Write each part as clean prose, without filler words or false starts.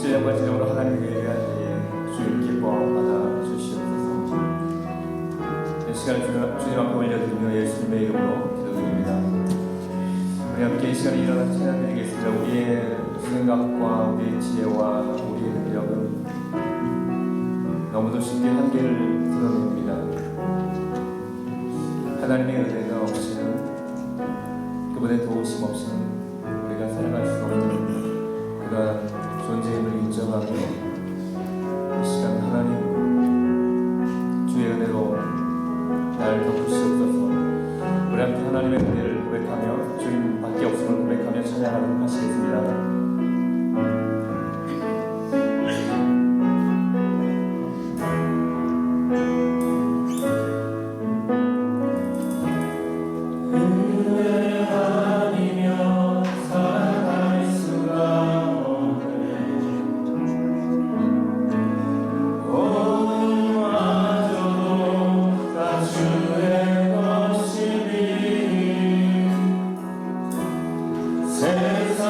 신령과 진정으로 하나님께 예배할 때에 주님 기뻐 받아 주시옵소서. 이 시간 주님 앞에 올려드리며 예수님의 이름으로 기도드립니다. 우리 함께 이 시간에 일어나서 찬양드리겠습니다. 우리의 생각과 우리의 지혜와 우리의 능력은 너무도 쉽게 한계를 드러냅니다. 하나님의 은혜가 없이는, 그분의 도우심 없이는 우리가 살아갈 수 없는 그러한 존재임을 인정하며 이 시간 하나님 주의 은혜로 나를 덮으시옵소서. 우리 함께 하나님의 은혜를 고백하며 주님밖에 없음을 고백하며 찬양하도록 하시겠습니다. 세상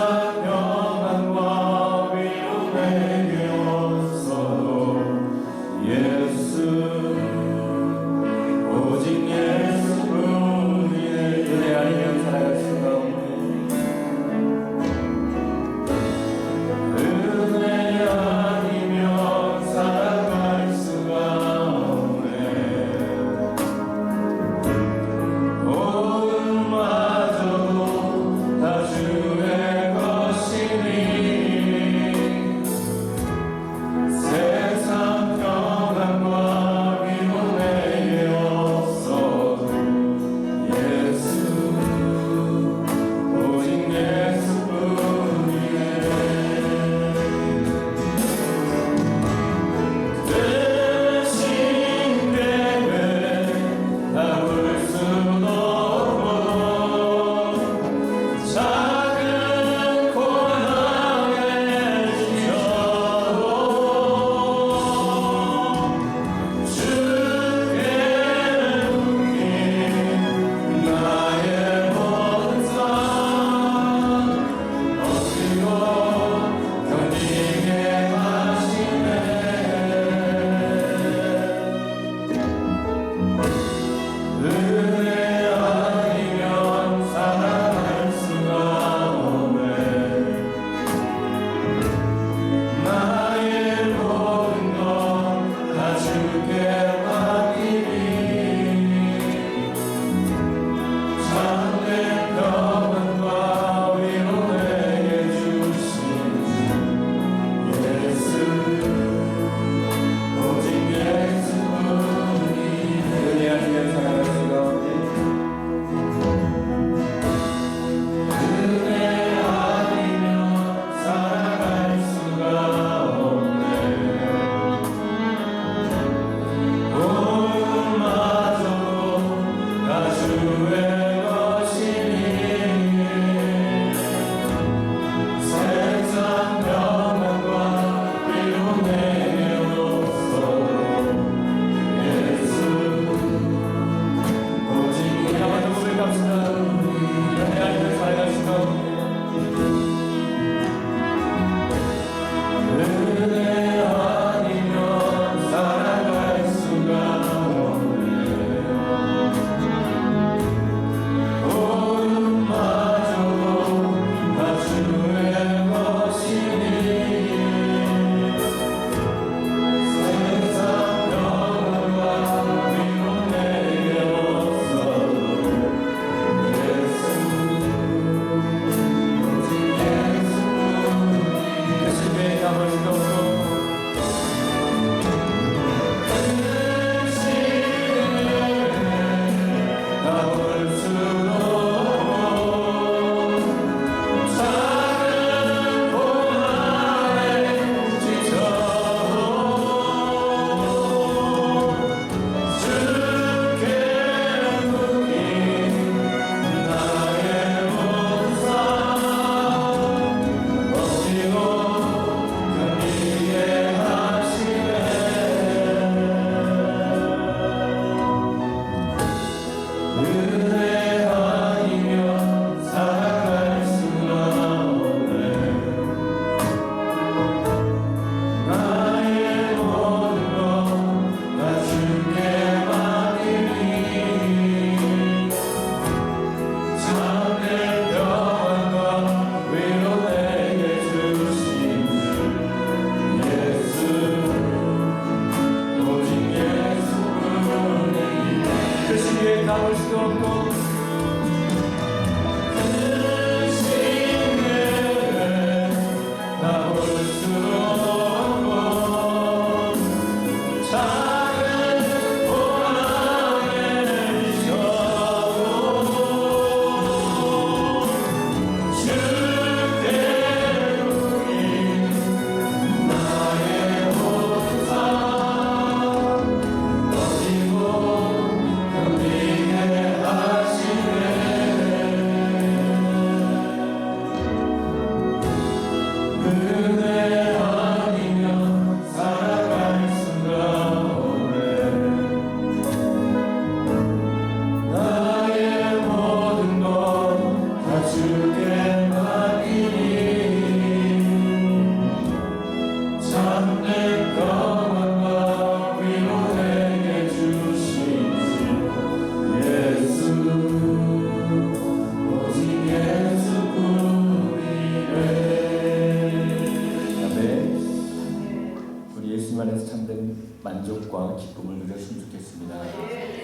만족과 기쁨을 누렸으면 좋겠습니다.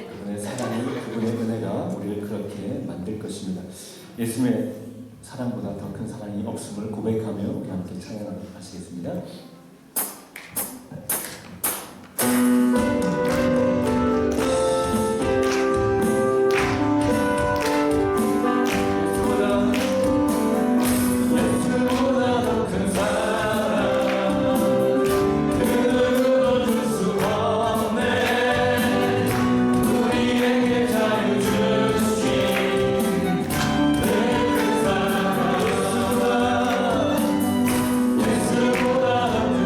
그분의 사랑이, 그분의 은혜가 우리를 그렇게 만들 것입니다. 예수님의 사랑보다 더 큰 사랑이 없음을 고백하며 우리 함께 찬양하시겠습니다. 예수보다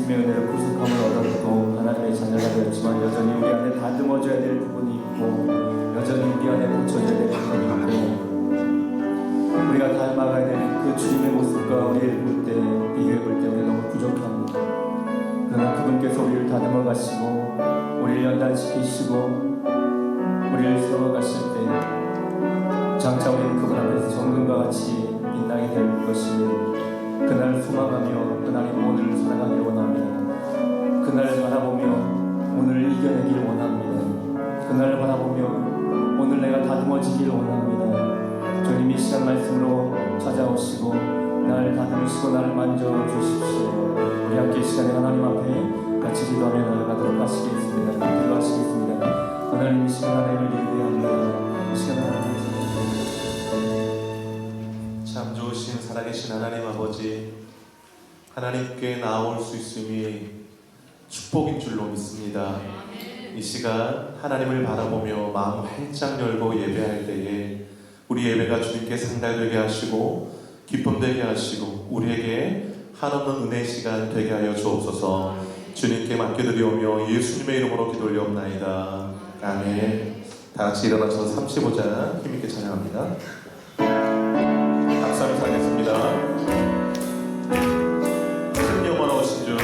예수님의 은혜로 구속함을 얻었고 하나님의 자녀가 되었지만 여전히 우리 안에 다듬어져야 될 부분이 있고 여전히 우리 안에 고쳐져야 될 부분이 있고 우리가 닮아가야 될 그 주님의 모습과 우리를 볼 때 비교해 볼 때 우리 너무 부족합니다. 그러나 그분께서 우리를 다듬어 가시고 우리를 연단시키시고 우리를 세워 가실 때 장차 우리는 그분 앞에서 정금과 같이 빛나게 될 것이니 그날 소망하며 하나님 오늘을 살아가길 원합니다. 그날 바라보며 오늘을 이겨내길 원합니다. 그날 바라보며 오늘 내가 다듬어지길 원합니다. 주님 이 시간 말씀으로 찾아오시고 나를 다듬으시고 나를 만져주십시오. 우리 함께 이 시간에 하나님 앞에 같이 기도하며 나아가도록 하시겠습니다. 기도하시겠습니다. 하나님 이 시간 하나님을 예배합니다. 이 시간 하나님을 참 좋으신 살아계신 하나님 아버지, 하나님께 나올 수 있음이 축복인 줄로 믿습니다. 이 시간 하나님을 바라보며 마음 활짝 열고 예배할 때에 우리 예배가 주님께 상달되게 하시고 기쁨 되게 하시고 우리에게 한없는 은혜 시간 되게 하여 주옵소서. 주님께 맡겨드리오며 예수님의 이름으로 기도 올리옵나이다. 아멘. 다같이 일어나셔서 35장 힘있게 찬양합니다. 박수를 하겠습니다. 큰 영원한 오신 주,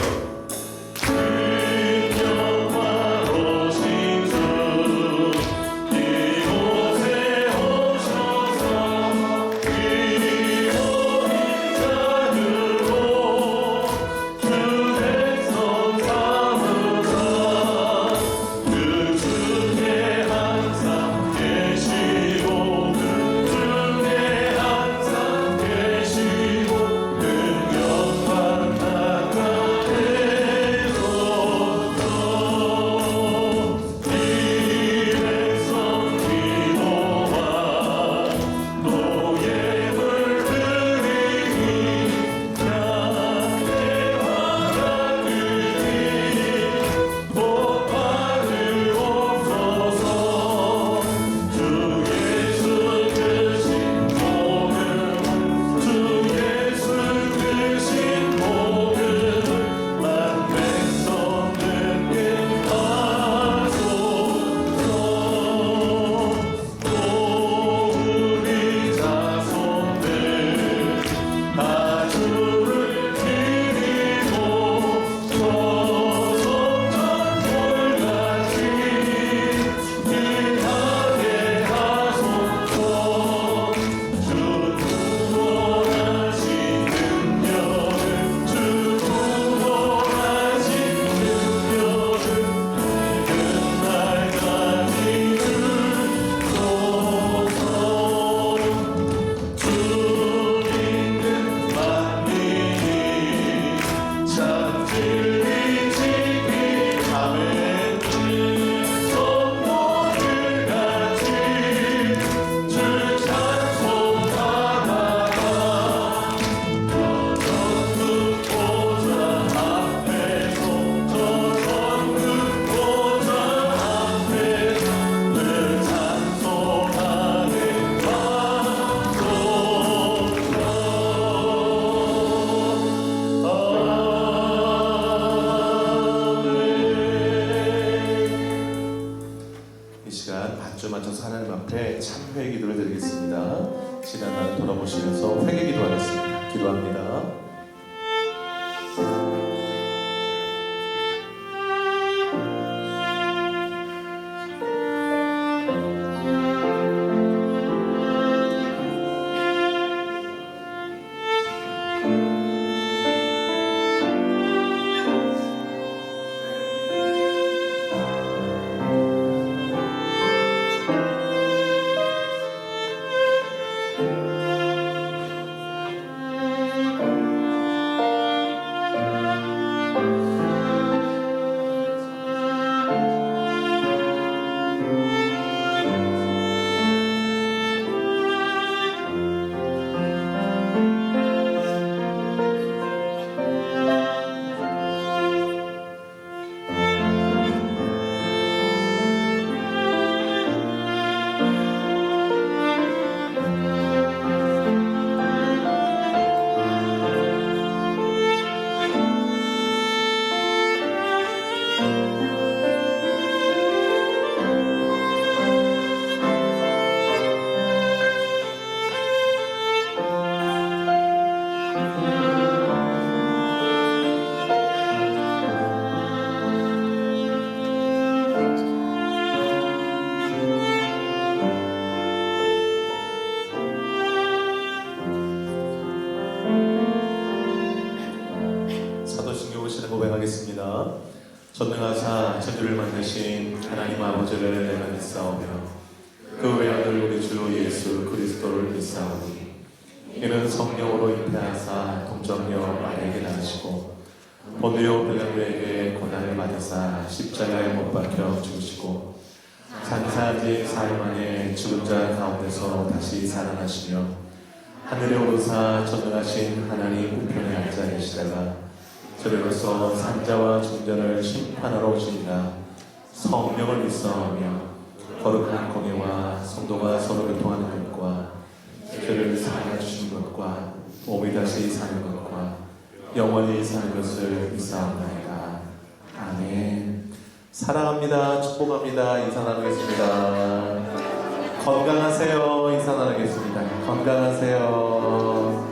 맞춰서 하나님 앞에 참회 기도를 드리겠습니다. 지난 날 돌아보시면서 회개 기도하겠습니다. 기도합니다. 나누겠습니다. 전능하사 천지를 만드신 하나님 아버지를 내가 믿사오며 그 외아들 우리 주 예수 그리스도를 믿사오니 이는 성령으로 잉태하사 동정녀 마리아에게 낳으시고 본디오 빌라도에게 고난을 받으사 십자가에 못 박혀 죽으시고 장사지 사흘 만에 죽은 자 가운데서 다시 살아나시며 하늘에 오르사 전능하신 하나님 우편에 앉아 계시다가 저리로서 산자와 중전을 심판하러 오시니라. 성령을 믿사오며 거룩한 공예와 성도가 서로 교통하는 것과 죄를 사하여 주시는 것과 몸이 다시 사는 것과 영원히 사는 것을 믿사옵나이다. 아멘. 사랑합니다. 축복합니다. 인사 나누겠습니다. 건강하세요. 인사 나누겠습니다. 건강하세요.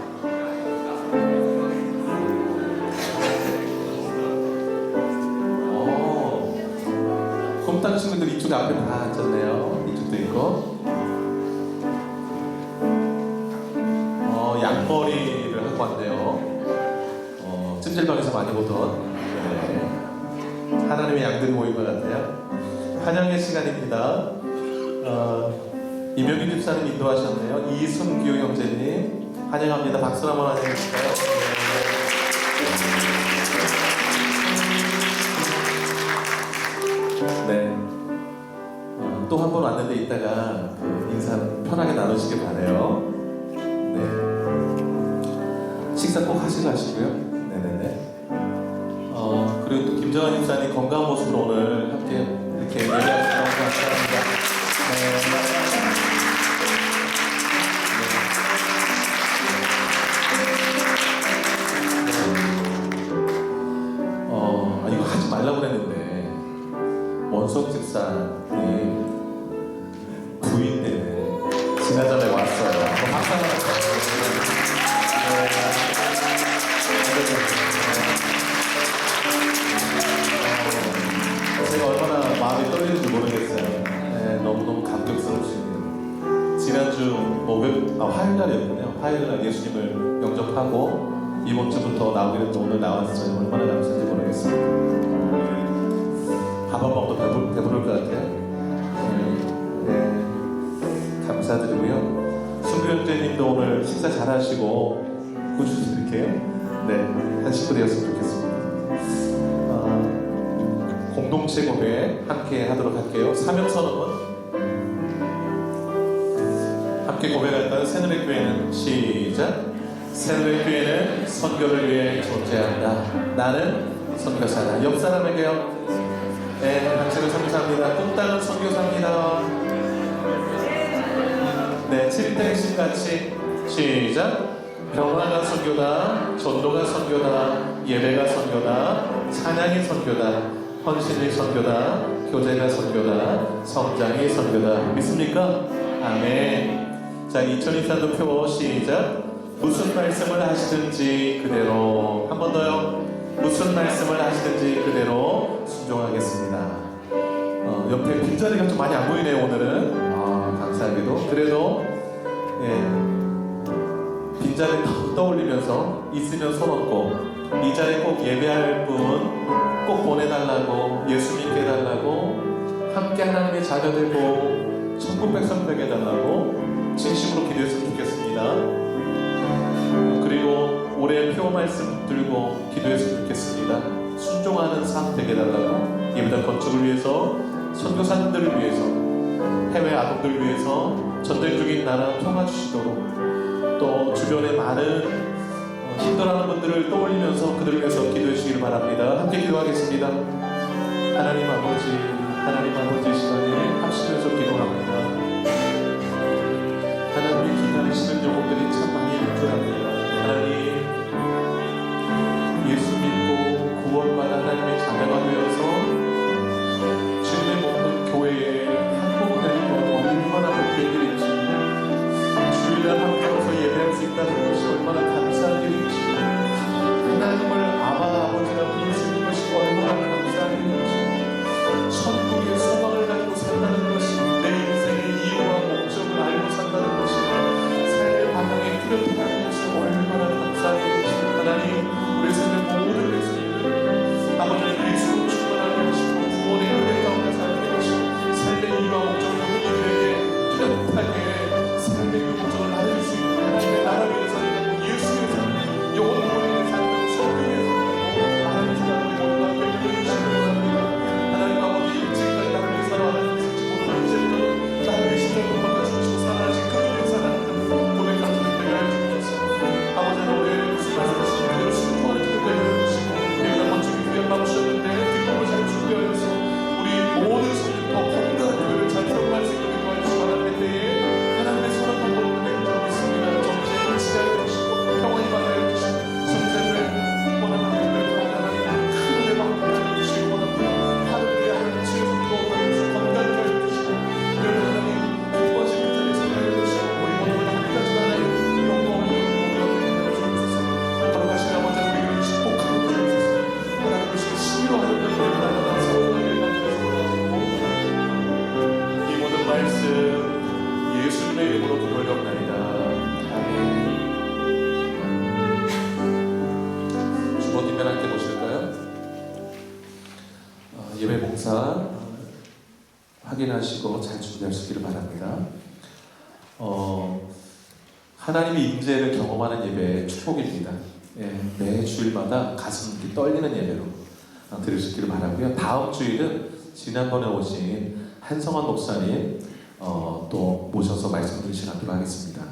홈땅 친구들 이쪽 앞에 다 앉았네요. 이쪽도 있고. 양머리를 하고 왔네요. 찜질방에서 많이 보던. 네. 하나님의 양들이 모인 것 같아요. 환영의 시간입니다. 이명희 집사님 인도하셨네요. 이순규 형제님 환영합니다. 박수 한번 환영해주실까요? 네. 또 한 번 왔는데 이따가 인사 편하게 나누시길 바래요. 네. 식사 꼭 하시고 하시고요. 네네네. 그리고 또 김정환 집사님 건강한 모습으로 오늘 함께 이렇게 예배하셔서 너무 감사합니다. 이거 하지 말라고 그랬는데 원석 집사님 부인 때문에 지난번에 왔어요. 한번 박수 한번 제가 얼마나 마음이 떨리는지 모르겠어요. 네, 너무너무 감격스럽습니다. 지난주 화요일날이었군요. 화요일날 예수님을 영접하고 이번 주부터 나오게 됐는데 오늘 나왔어요. 얼마나 감사한지 모르겠습니다. 밥 한 먹어도 배부를 것 같아요. 네, 감사드리고요. 순규 형제님도 오늘 식사 잘 하시고 꾸준히 이렇게 한 식구 되었으면 좋겠습니다. 공동체 고백 함께 하도록 할게요. 사명선언은 함께 고백할까요? 새누리 교회는 시작. 새누리 교회는 선교를 위해 존재한다. 나는 선교사다. 옆 사람에게요. 네, 당신을 선교사합니다. 꿈땅은 선교사입니다. 네, 7대 핵심 같이 시작. 병화가 선교다. 전도가 선교다. 예배가 선교다. 찬양이 선교다. 헌신이 선교다. 교제가 선교다. 성장이 선교다. 믿습니까? 아멘. 자, 2024도 표 시작. 무슨 말씀을 하시든지 그대로. 한 번 더요. 무슨 말씀을 하시든지 그대로 순종하겠습니다. 옆에 빈자리가 좀 많이 안 보이네요. 오늘은 감사하게도. 그래도 빈자리 떠올리면서 있으면 손 얹고 이 자리에 꼭 예배할 분 꼭 보내달라고, 예수 믿게 해달라고, 함께 하나님의 자녀 되고 천국 백성 되게 해달라고 진심으로 기도했으면 좋겠습니다. 그리고 올해 표 말씀 들고 기도했으면 좋겠습니다. 순종하는 삶 되게 해달라고, 예배당 건축을 위해서, 선교사님들을 위해서, 해외 아동들 위해서, 전쟁 중인 나라 평화 주시도록, 또 주변에 많은 힘들어하는 분들을 떠올리면서 그들을 위해서 기도해 주시기를 바랍니다. 함께 기도하겠습니다. 하나님 아버지 시간에 합심해서 기도합니다. 하나님의 기다리시는 영혼들이 참 많이 일조합니다. 하나님, 예수 믿고 구원받아 하나님의 자녀가 되어서 주님의 먹는 교회에 한복되는 것 얼마나 복된 일인지, 주일날 함께 와서 예배할 수 있다는 것이 얼마나 감사한 일인지, 하나님을 아버지라 부를 수 있는 것이 얼마나 감사한 일인지, 천국의 소망을 가지고 산다는 것이, 내 인생의 이유와 목적을 알고 산다는 것이, 삶의 방향에 뚜렷하다는 것이 얼마나 감사한 뒷면 함께 보실까요? 예배 봉사 확인하시고 잘 준비하시기를 바랍니다. 하나님의 임재를 경험하는 예배 축복입니다. 예, 매 주일마다 가슴이 떨리는 예배로 들으시기를 바라고요. 다음 주일은 지난번에 오신 한성환 목사님 또 모셔서 말씀 들으시도록 하겠습니다.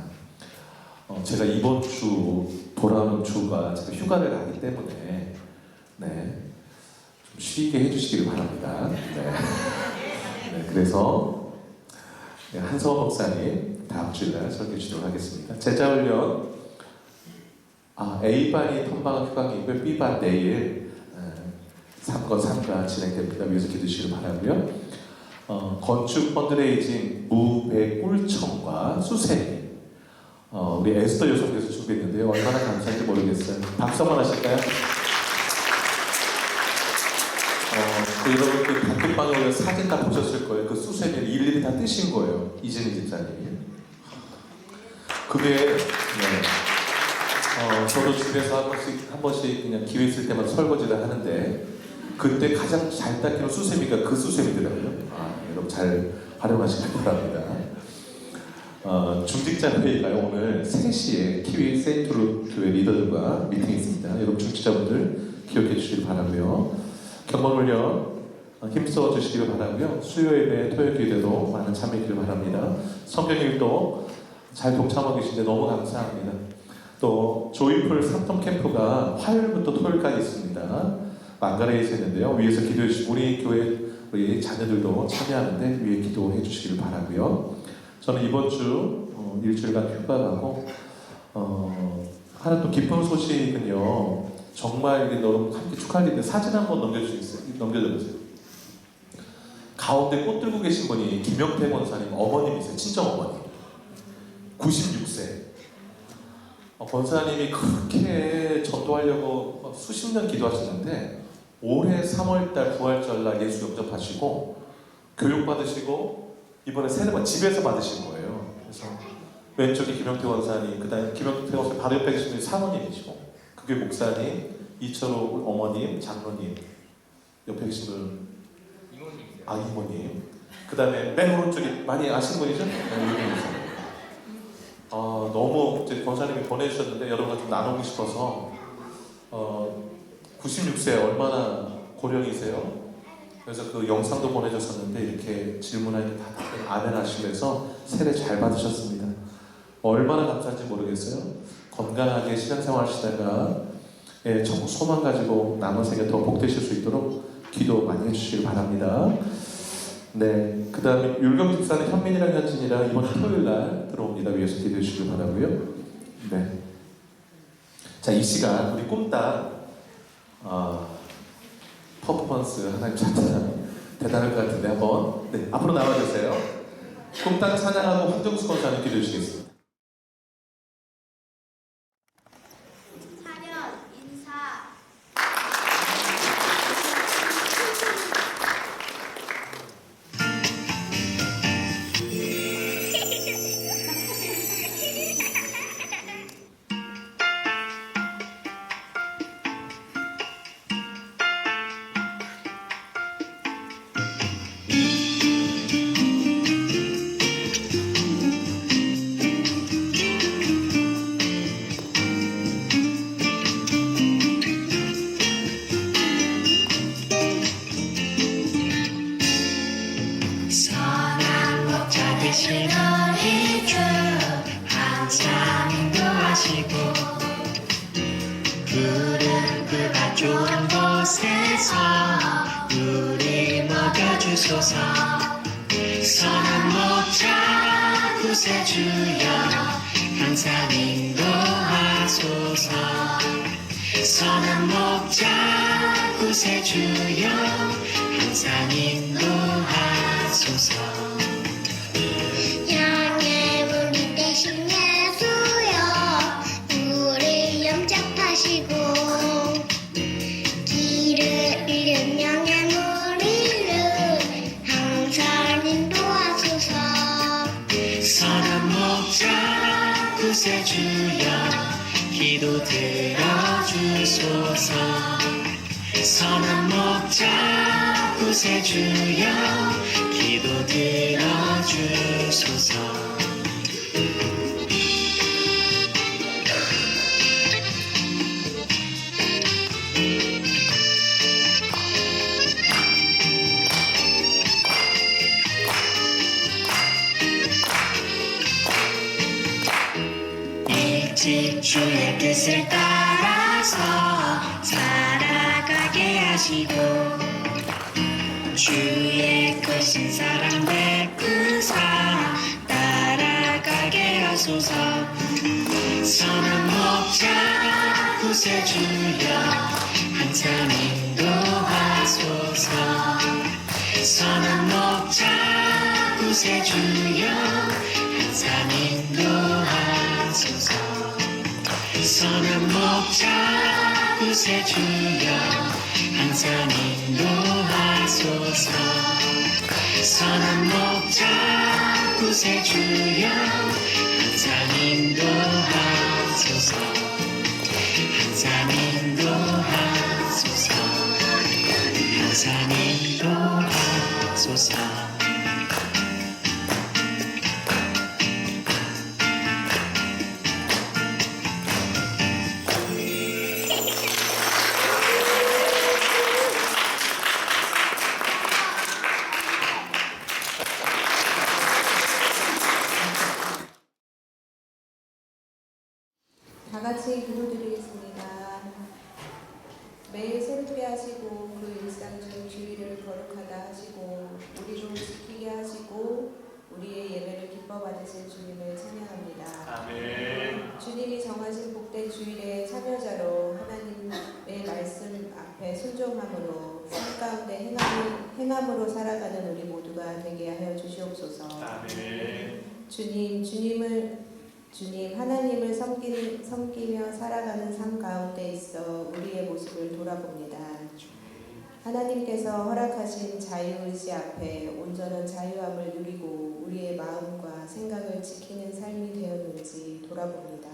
제가 이번 주 돌아오는 주가 제가 휴가를 가기 때문에 좀 쉬게 해주시기를 바랍니다. 그래서 한성환 목사님 다음 주일날 설교 주도록 하겠습니다. 제자훈련 A반이 턴방학 휴강이고요. B반 내일 3건 3가 진행됩니다. 위해서 기도시기를 바라고요. 건축 펀드레이징 무배 꿀청과 수세 우리 에스더 여성께서 준비했는데요. 얼마나 감사한지 모르겠어요. 박수 한번 하실까요? 여러분 그 단톡방에 올려 사진 다 보셨을 거예요. 그 수세미를 일일이 다 뜨신 거예요. 이진희 집사님이. 그게 저도 집에서 한 번씩 그냥 기회 있을 때마다 설거지를 하는데 그때 가장 잘 닦이는 수세미가 그 수세미더라고요. 여러분 잘 활용하시길 바랍니다. 중직자 회의가요. 오늘 3시에 키위 세인트루 교회 리더들과 미팅이 있습니다. 여러분 중직자분들 기억해 주시길 바라고요. 경험훈련 힘써 주시길 바라고요. 수요 예배, 토요 기도도 많은 참여하기를 바랍니다. 성경일도 잘 동참하고 계신데 너무 감사합니다. 또 조이풀 3톤 캠프가 화요일부터 토요일까지 있습니다. 망가레이에서 했는데요. 위에서 기도해 주시고 우리 교회 우리 자녀들도 참여하는데 위에 기도해 주시길 바라고요. 저는 이번 주 일주일간 휴가 가고 하나 또 기쁜 소식은요. 정말 여러분 함께 축하할 텐데 사진 한번 넘겨주세요. 가운데 꽃 들고 계신 분이 김영태 권사님 어머님이세요. 친정 어머님. 96세. 권사님이 그렇게 전도하려고 수십 년 기도하시는데 올해 3월달 부활절날 예수 영접하시고 교육받으시고 이번에 세례만 집에서 받으신 거예요. 그래서 왼쪽에 김영태 원사님, 그 다음에 김영태 원사님 바로 옆에 계신 분이 사모님이시고 그게 목사님, 이철호 어머님, 장로님 옆에 계신 분 이모님 그 다음에 맨 오른쪽에 많이 아시는 분이죠? 너무 이제 권사님이 보내주셨는데 여러분과 좀 나누고 싶어서 96세 얼마나 고령이세요? 그래서 그 영상도 보내줬었는데 이렇게 질문하니 다 아멘 하시면서 세례 잘 받으셨습니다. 얼마나 감사한지 모르겠어요. 건강하게 신앙생활 하시다가 천국 소망 가지고 남은 생에 더 복되실 수 있도록 기도 많이 해주시길 바랍니다. 그 다음에 율경 집사는 현민이랑 현진이랑 이번 토요일날 들어옵니다. 위에서 기도해 주시길 바라고요. 자, 이 시간 우리 꿈따 퍼포먼스 하나님 찬양 대단할 것 같은데 한번 앞으로 나와주세요. 꿈따 찬양하고 황정수 권사님 기도해 주시겠습니다. 사련 인사 선한 목자 되신 우리 주 항상 인도하시고 푸른 그가 좋은 곳에서 우리 먹여주소서. 선한 목자 구세주여 항상 인도하소서. 선한 목자 구세주여 항상 인도하소서. 양의 우리 대신 예수여 우리 영접하시고 길을 잃은 양의 무리를 항상 인도하소서. 선한 목자 구세주여 기도 들어주소서. 주소서. 선한 목자 구세주여 기도 들어주소서. 일찍 주의 뜻을 따라서 살아가게 하시고 주의 크신 사랑 베푸사 따라가게 하소서. 선한 목자 구세주여 항상 인도하소서. 선한 목자 구세주여 항상 인도하소서. 선한 목자 구세주여 항상 인도하소서. 선한 목자 구세주여 항상 인도하소서. 항상 인도하소서. 항상 인도하소서. 다 같이 기도드리겠습니다. 매일 새롭게 하시고 그 일상 중 주의를 거룩하다 하시고 우리로 지키게 하시고 우리의 예배를 기뻐 받으실 주님을 찬양합니다. 아멘. 주님이 정하신 복된 주일의 참여자로 하나님의 말씀 앞에 순종함으로 삶 가운데 행함으로 살아가는 우리 모두가 되게 하여 주시옵소서. 아멘. 주님 하나님을 섬기며 살아가는 삶 가운데 있어 우리의 모습을 돌아봅니다. 하나님께서 허락하신 자유의지 앞에 온전한 자유함을 누리고 우리의 마음과 생각을 지키는 삶이 되었는지 돌아봅니다.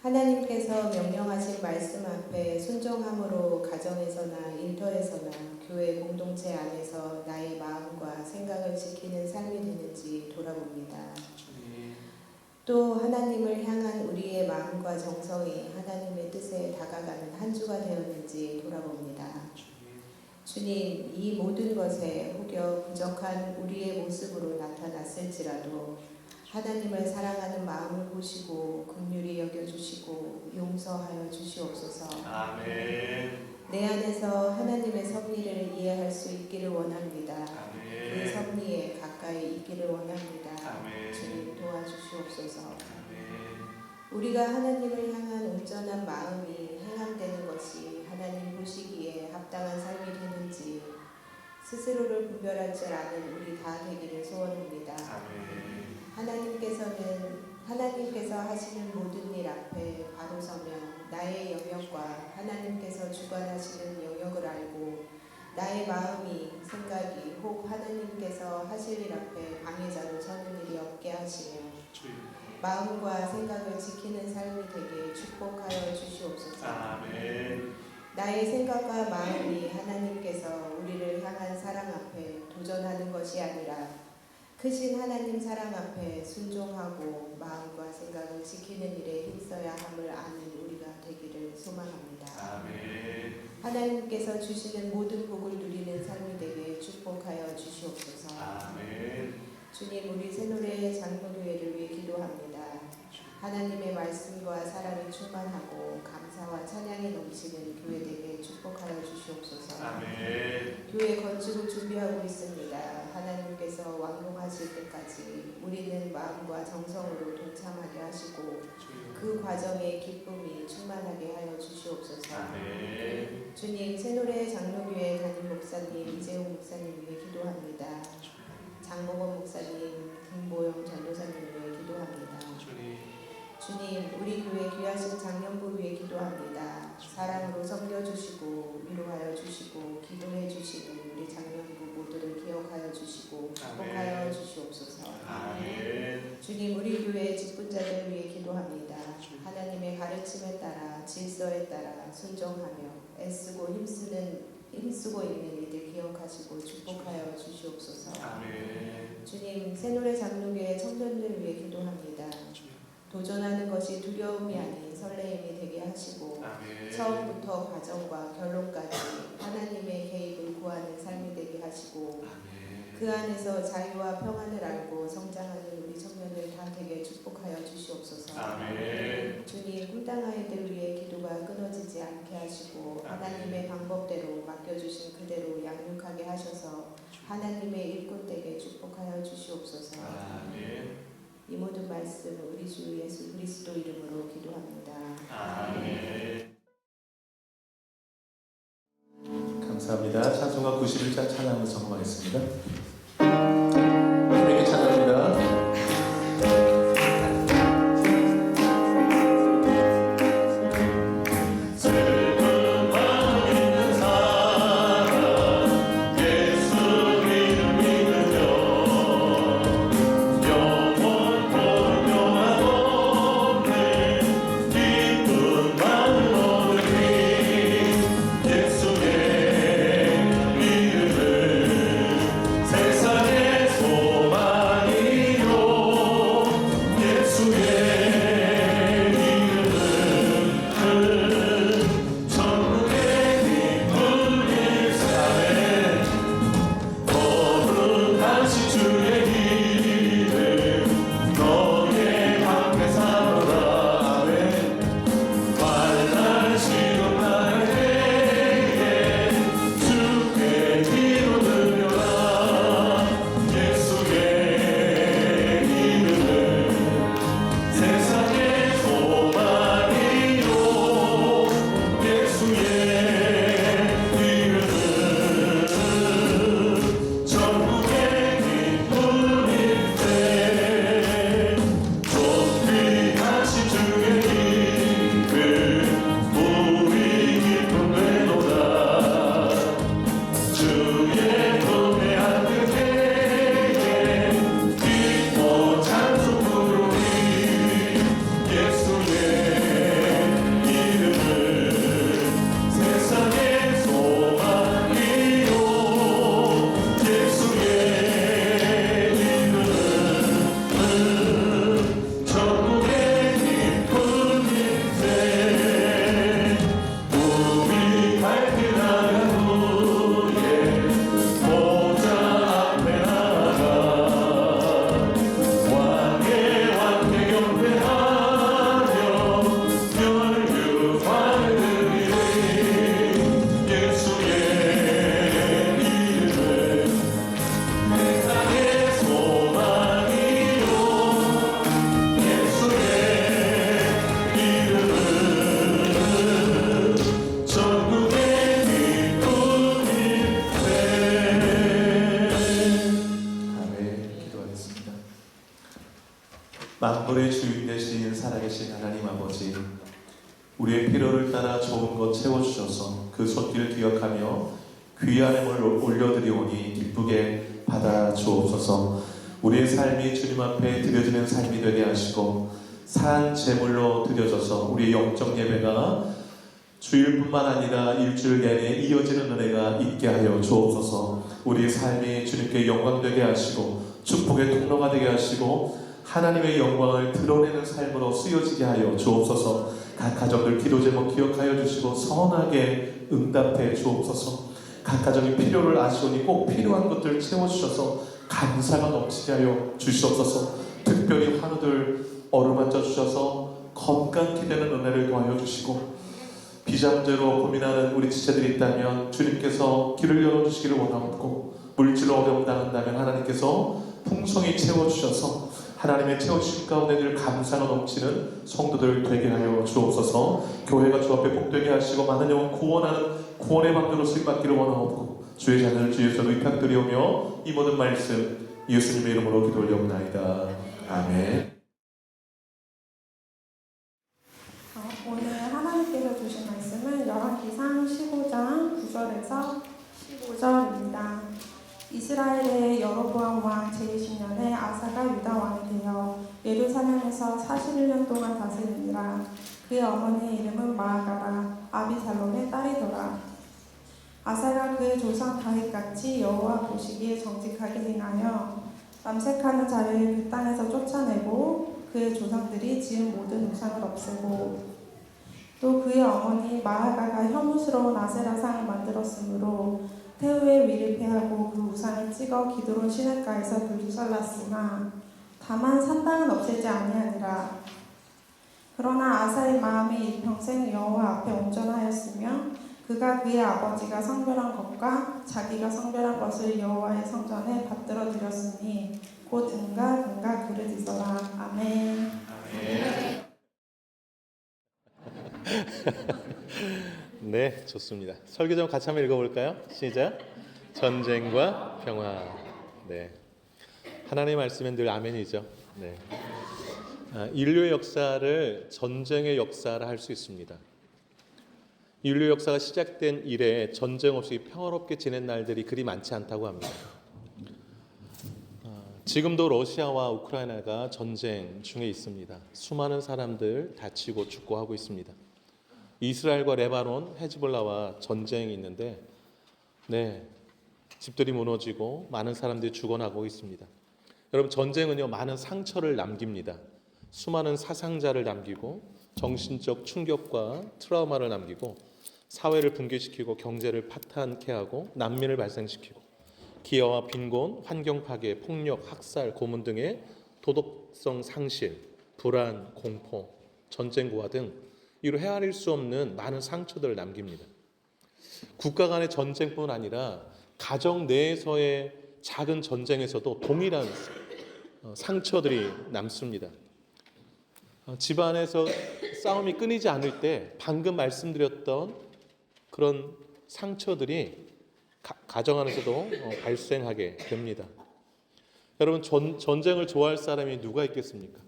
하나님께서 명령하신 말씀 앞에 순종함으로 가정에서나 일터에서나 교회 공동체 안에서 나의 마음과 생각을 지키는 삶이 되는지 돌아봅니다. 또 하나님을 향한 우리의 마음과 정성이 하나님의 뜻에 다가가는 한 주가 되었는지 돌아봅니다. 주님, 이 모든 것에 혹여 부족한 우리의 모습으로 나타났을지라도 하나님을 사랑하는 마음을 보시고 긍휼히 여겨주시고 용서하여 주시옵소서. 아멘. 내 안에서 하나님의 섭리를 이해할 수 있기를 원합니다. 그 아멘. 섭리에 가까이 있기를 원합니다. 아멘. 주님 도와주시옵소서. 아멘. 우리가 하나님을 향한 온전한 마음이 행함되는 것이 하나님 보시기에 합당한 삶이 되는지 스스로를 분별할 줄 아는 우리 다 되기를 소원합니다. 아멘. 하나님께서 하시는 모든 일 앞에 바로 서며 나의 영역과 하나님께서 주관하시는 영역을 알고 나의 마음이 생각이 혹 하나님께서 하실 일 앞에 방해자로 서는 일이 없게 하시며 마음과 생각을 지키는 삶이 되게 축복하여 주시옵소서. 아멘. 나의 생각과 마음이 하나님께서 우리를 향한 사랑 앞에 도전하는 것이 아니라 크신 하나님 사랑 앞에 순종하고 마음과 생각을 지키는 일에 힘써야 함을 아는 우리가 되기를 소망합니다. 아멘. 하나님께서 주시는 모든 복을 누리는 삶이 되게 축복하여 주시옵소서. 아멘. 주님, 우리 새노래 장로교회를 위해 기도합니다. 하나님의 말씀과 사랑이 충만하고 감사와 찬양이 넘치는 교회 되게 축복하여 주시옵소서. 아멘. 교회 건축을 준비하고 있습니다. 하나님께서 완공하실 때까지 우리는 마음과 정성으로 동참하게 하시고 그 과정에 기쁨이 충만하게 하여 주시옵소서. 아멘. 주님, 새노래 장로교회 담임 목사님 이재용 목사님 위해 기도합니다. 장봉원 목사님, 김보영 전도사님 위해 기도합니다. 주님, 우리 교회 귀하신 장년부 위해 기도합니다. 사랑으로 섬겨주시고 위로하여 주시고 기도해 주시는 우리 장년부 모두를 기억하여 주시고 축복하여 주시옵소서. 아멘. 주님, 우리 교회 직분자들 위해 기도합니다. 하나님의 가르침에 따라 질서 질서에 따라 순종하며 애쓰고 힘쓰고 있는 이들 기억하시고 축복하여 주시옵소서. 주님, 새노래 장로교회 청년들 위해 기도합니다. 도전하는 것이 두려움이 아닌 설레임이 되게 하시고 처음부터 과정과 결론까지 하나님의 개입을 구하는 삶이 되게 하시고 그 안에서 자유와 평안을 알고 성장하는 우리 청년들 다 되게 축복하여 주시옵소서. 주님, 꿈땅 아이들 위해 기도가 끊어지지 않게 하시고 하나님의 방법대로 맡겨주신 그대로 양육하게 하셔서 하나님의 일꾼 되게 축복하여 주시옵소서. 이 모든 말씀 우리 주 예수 그리스도 이름으로 기도합니다. 감사합니다. 찬송가 91장 찬양을 성공하겠습니다. 함께 찬양합니다. 만물의 주인 되신 살아계신 하나님 아버지, 우리의 필요를 따라 좋은 것 채워주셔서 그 손길을 기억하며 귀한 힘을 올려드리오니 기쁘게 받아 주옵소서. 우리의 삶이 주님 앞에 드려지는 삶이 되게 하시고 산 제물로 드려져서 우리의 영적 예배가 주일뿐만 아니라 일주일 내내 이어지는 은혜가 있게 하여 주옵소서. 우리의 삶이 주님께 영광되게 하시고 축복의 통로가 되게 하시고 하나님의 영광을 드러내는 삶으로 쓰여지게 하여 주옵소서. 각 가정들 기도 제목 기억하여 주시고 선하게 응답해 주옵소서. 각 가정의 필요를 아시오니 꼭 필요한 것들 채워주셔서 감사가 넘치게 하여 주시옵소서. 특별히 환우들 어루만져 주셔서 건강케 되는 은혜를 더하여 주시고 비잠재로 고민하는 우리 지체들이 있다면 주님께서 길을 열어주시기를 원하옵고 물질로 어려움 당한다면 하나님께서 풍성히 채워주셔서 하나님의 채워주신 가운데 늘 감사가 넘치는 성도들 되게 하여 주옵소서. 교회가 주 앞에 복되게 하시고 많은 영혼 구원하는 구원의 방도로 쓰임받기를 원하옵고 주의 자녀를 주 예수로 의탁드리오며 이 모든 말씀 예수님의 이름으로 기도 올려옵나이다. 아멘. 오늘 하나님께서 주신 말씀은 열왕기상 15장 9절에서 15절입니다. 이스라엘의 여로보암 왕 제20년에 아사가 유다 왕이 되어 예루살렘에서 41년 동안 다스리니라. 그의 어머니의 이름은 마아가라 아비살롬의 딸이더라. 아사가 그의 조상 다윗같이 여호와 보시기에 정직하게 행하여 남색하는 자를 그 땅에서 쫓아내고 그의 조상들이 지은 모든 우상을 없애고 또 그의 어머니 마아가가 혐오스러운 아세라상을 만들었으므로 태우의 위를 패하고 그 우상을 찍어 기드론 시냇가에서 불살랐으나 다만 산당은 없애지 아니하니라. 그러나 아사의 마음이 일평생 여호와 앞에 온전하였으며 그가 그의 아버지가 성별한 것과 자기가 성별한 것을 여호와의 성전에 받들어 드렸으니 곧 은과 금과 그릇이더라. 아멘. 네, 좋습니다. 설교 좀 같이 한번 읽어볼까요? 시작. 전쟁과 평화. 네, 하나님의 말씀은 늘 아멘이죠. 네, 인류의 역사를 전쟁의 역사라 할 수 있습니다. 인류 역사가 시작된 이래 전쟁 없이 평화롭게 지낸 날들이 그리 많지 않다고 합니다. 지금도 러시아와 우크라이나가 전쟁 중에 있습니다. 수많은 사람들 다치고 죽고 하고 있습니다. 이스라엘과 레바논, 헤즈볼라와 전쟁이 있는데 집들이 무너지고 많은 사람들이 죽어나고 있습니다. 여러분, 전쟁은요 많은 상처를 남깁니다. 수많은 사상자를 남기고 정신적 충격과 트라우마를 남기고 사회를 붕괴시키고 경제를 파탄케 하고 난민을 발생시키고 기아와 빈곤, 환경 파괴, 폭력, 학살, 고문 등의 도덕성 상실, 불안, 공포, 전쟁 고화 등 이로 헤아릴 수 없는 많은 상처들을 남깁니다. 국가 간의 전쟁뿐 아니라 가정 내에서의 작은 전쟁에서도 동일한 상처들이 남습니다. 집안에서 싸움이 끊이지 않을 때 방금 말씀드렸던 그런 상처들이 가정 안에서도 발생하게 됩니다. 여러분, 전쟁을 좋아할 사람이 누가 있겠습니까?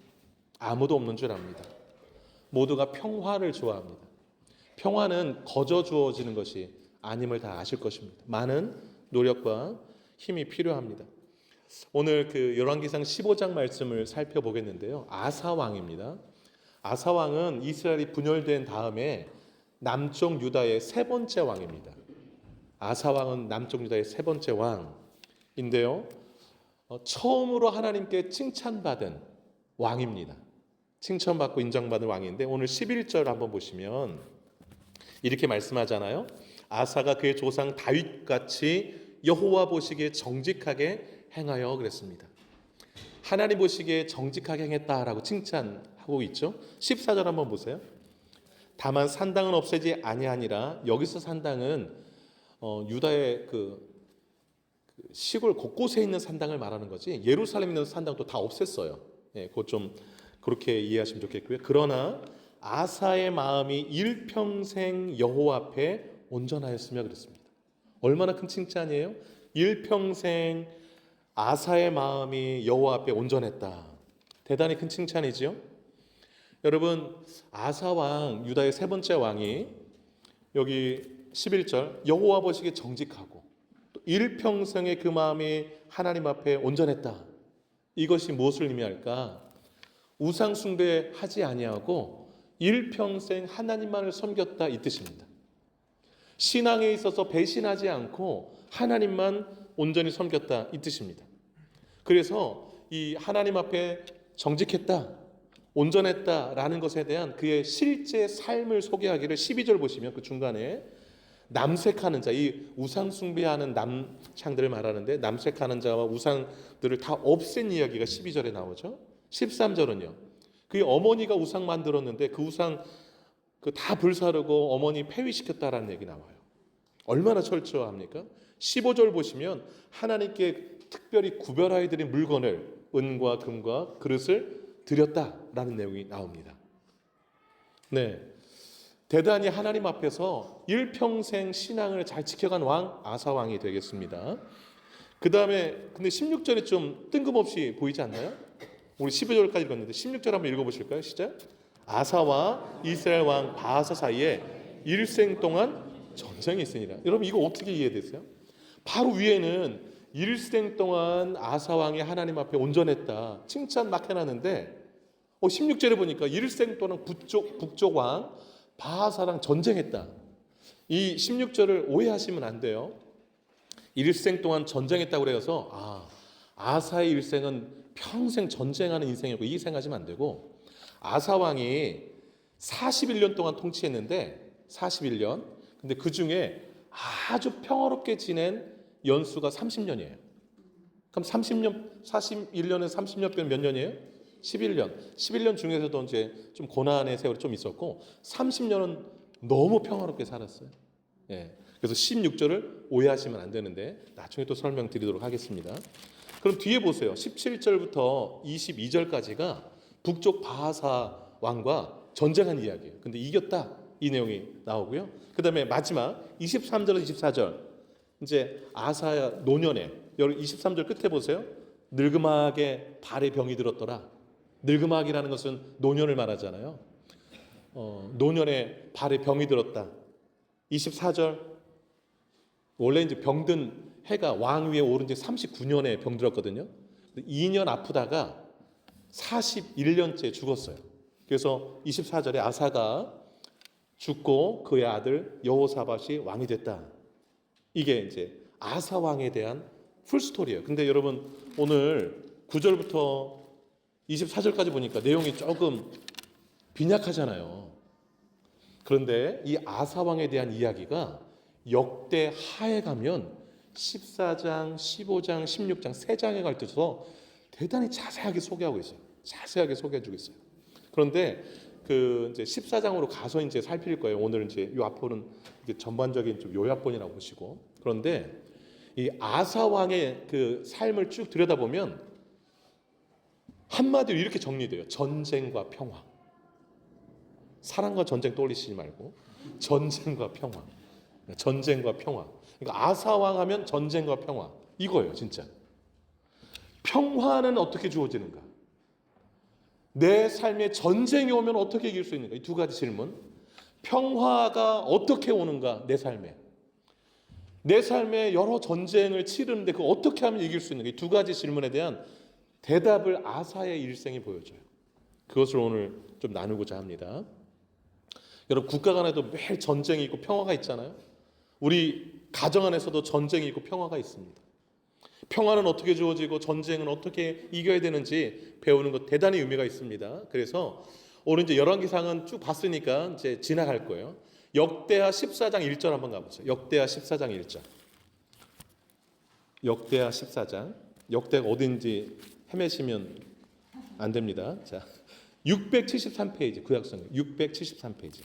아무도 없는 줄 압니다. 모두가 평화를 좋아합니다. 평화는 거저 주어지는 것이 아님을 다 아실 것입니다. 많은 노력과 힘이 필요합니다. 오늘 그 열왕기상 15장 말씀을 살펴보겠는데요. 아사 왕입니다. 아사 왕은 이스라엘이 분열된 다음에 남쪽 유다의 세 번째 왕입니다. 아사 왕은 남쪽 유다의 세 번째 왕인데요. 처음으로 하나님께 칭찬받은 왕입니다. 칭찬받고 인정받은 왕인데 오늘 11절 한번 보시면 이렇게 말씀하잖아요. 아사가 그의 조상 다윗같이 여호와 보시기에 정직하게 행하여 그랬습니다. 하나님 보시기에 정직하게 행했다라고 칭찬하고 있죠. 14절 한번 보세요. 다만 산당은 없애지 아니하니라. 여기서 산당은 유다의 그 시골 곳곳에 있는 산당을 말하는 거지 예루살렘에 있는 산당도 다 없앴어요. 그것 좀 그렇게 이해하시면 좋겠고요. 그러나 아사의 마음이 일평생 여호와 앞에 온전하였으며 그랬습니다. 얼마나 큰 칭찬이에요? 일평생 아사의 마음이 여호와 앞에 온전했다. 대단히 큰 칭찬이지요. 여러분, 아사 왕, 유다의 세 번째 왕이 여기 11절 여호와 보시기에 정직하고 또 일평생의 그 마음이 하나님 앞에 온전했다. 이것이 무엇을 의미할까? 우상 숭배하지 아니하고 일평생 하나님만을 섬겼다 이 뜻입니다. 신앙에 있어서 배신하지 않고 하나님만 온전히 섬겼다 이 뜻입니다. 그래서 이 하나님 앞에 정직했다, 온전했다라는 것에 대한 그의 실제 삶을 소개하기를 12절 보시면 그 중간에 남색하는 자, 이 우상 숭배하는 남창들을 말하는데 남색하는 자와 우상들을 다 없앤 이야기가 12절에 나오죠. 13절은요. 그의 어머니가 우상 만들었는데 그 우상 다 불사르고 어머니 폐위시켰다라는 얘기 나와요. 얼마나 철저합니까? 15절 보시면 하나님께 특별히 구별하여 드린 물건을 은과 금과 그릇을 드렸다라는 내용이 나옵니다. 네, 대단히 하나님 앞에서 일평생 신앙을 잘 지켜간 왕 아사 왕이 되겠습니다. 그 다음에 근데 16절이 좀 뜬금없이 보이지 않나요? 우리 15절까지 읽었는데 16절 한번 읽어보실까요? 시작. 아사와 이스라엘 왕 바하사 사이에 일생 동안 전쟁이 있으니라. 여러분 이거 어떻게 이해되세요? 바로 위에는 일생 동안 아사 왕이 하나님 앞에 온전했다 칭찬 막 해놨는데 16절에 보니까 일생 동안 북쪽 왕 바하사랑 전쟁했다. 이 16절을 오해하시면 안 돼요. 일생 동안 전쟁했다고 그래서 아사의 일생은 평생 전쟁하는 인생이고 이 생각하시면 안 되고, 아사 왕이 41년 동안 통치했는데 41년. 근데 그 중에 아주 평화롭게 지낸 연수가 30년이에요. 그럼 30년, 41년에서 30년 빼면 몇 년이에요? 11년. 11년 중에서도 이제 좀 고난의 세월이 좀 있었고 30년은 너무 평화롭게 살았어요. 예. 그래서 16절을 오해하시면 안 되는데 나중에 또 설명드리도록 하겠습니다. 그럼 뒤에 보세요. 17절부터 22절까지가 북쪽 바하사 왕과 전쟁한 이야기예요. 근데 이겼다. 이 내용이 나오고요. 그 다음에 마지막 23절에서 24절 이제 아사 노년에 23절 끝에 보세요. 늙음하게 발에 병이 들었더라. 늙음하기라는 것은 노년을 말하잖아요. 노년에 발에 병이 들었다. 24절 원래 이제 병든 해가 왕 위에 오른 지 39년에 병들었거든요. 2년 아프다가 41년째 죽었어요. 그래서 24절에 아사가 죽고 그의 아들 여호사밧이 왕이 됐다. 이게 이제 아사 왕에 대한 풀스토리예요. 근데 여러분 오늘 9절부터 24절까지 보니까 내용이 조금 빈약하잖아요. 그런데 이 아사 왕에 대한 이야기가 역대 하에 가면 14장, 15장, 16장 3장에 갈 때서 대단히 자세하게 소개하고 있어요. 자세하게 소개해주고 있어요. 그런데 그 이제 14장으로 가서 이제 살필 거예요. 오늘 이제 이 앞으로는 이게 전반적인 좀 요약본이라고 보시고. 그런데 이 아사 왕의 그 삶을 쭉 들여다보면 한마디로 이렇게 정리돼요. 전쟁과 평화. 사랑과 전쟁 떠올리시지 말고 전쟁과 평화. 전쟁과 평화. 그러니까 아사 왕 하면 전쟁과 평화. 이거예요, 진짜. 평화는 어떻게 주어지는가? 내 삶에 전쟁이 오면 어떻게 이길 수 있는가? 이 두 가지 질문. 평화가 어떻게 오는가? 내 삶에. 내 삶에 여러 전쟁을 치르는데 그거 어떻게 하면 이길 수 있는가? 이 두 가지 질문에 대한 대답을 아사의 일생이 보여줘요. 그것을 오늘 좀 나누고자 합니다. 여러분 국가 간에도 매일 전쟁이 있고 평화가 있잖아요. 우리 가정 안에서도 전쟁이 있고 평화가 있습니다. 평화는 어떻게 주어지고 전쟁은 어떻게 이겨야 되는지 배우는 것 대단히 의미가 있습니다. 그래서 오늘 이제 열왕기상은 쭉 봤으니까 이제 지나갈 거예요. 역대하 14장 1절 한번 가보세요. 역대하 14장 1절. 역대하 14장. 역대가 어딘지 헤매시면 안 됩니다. 자, 673페이지 구약성 673페이지.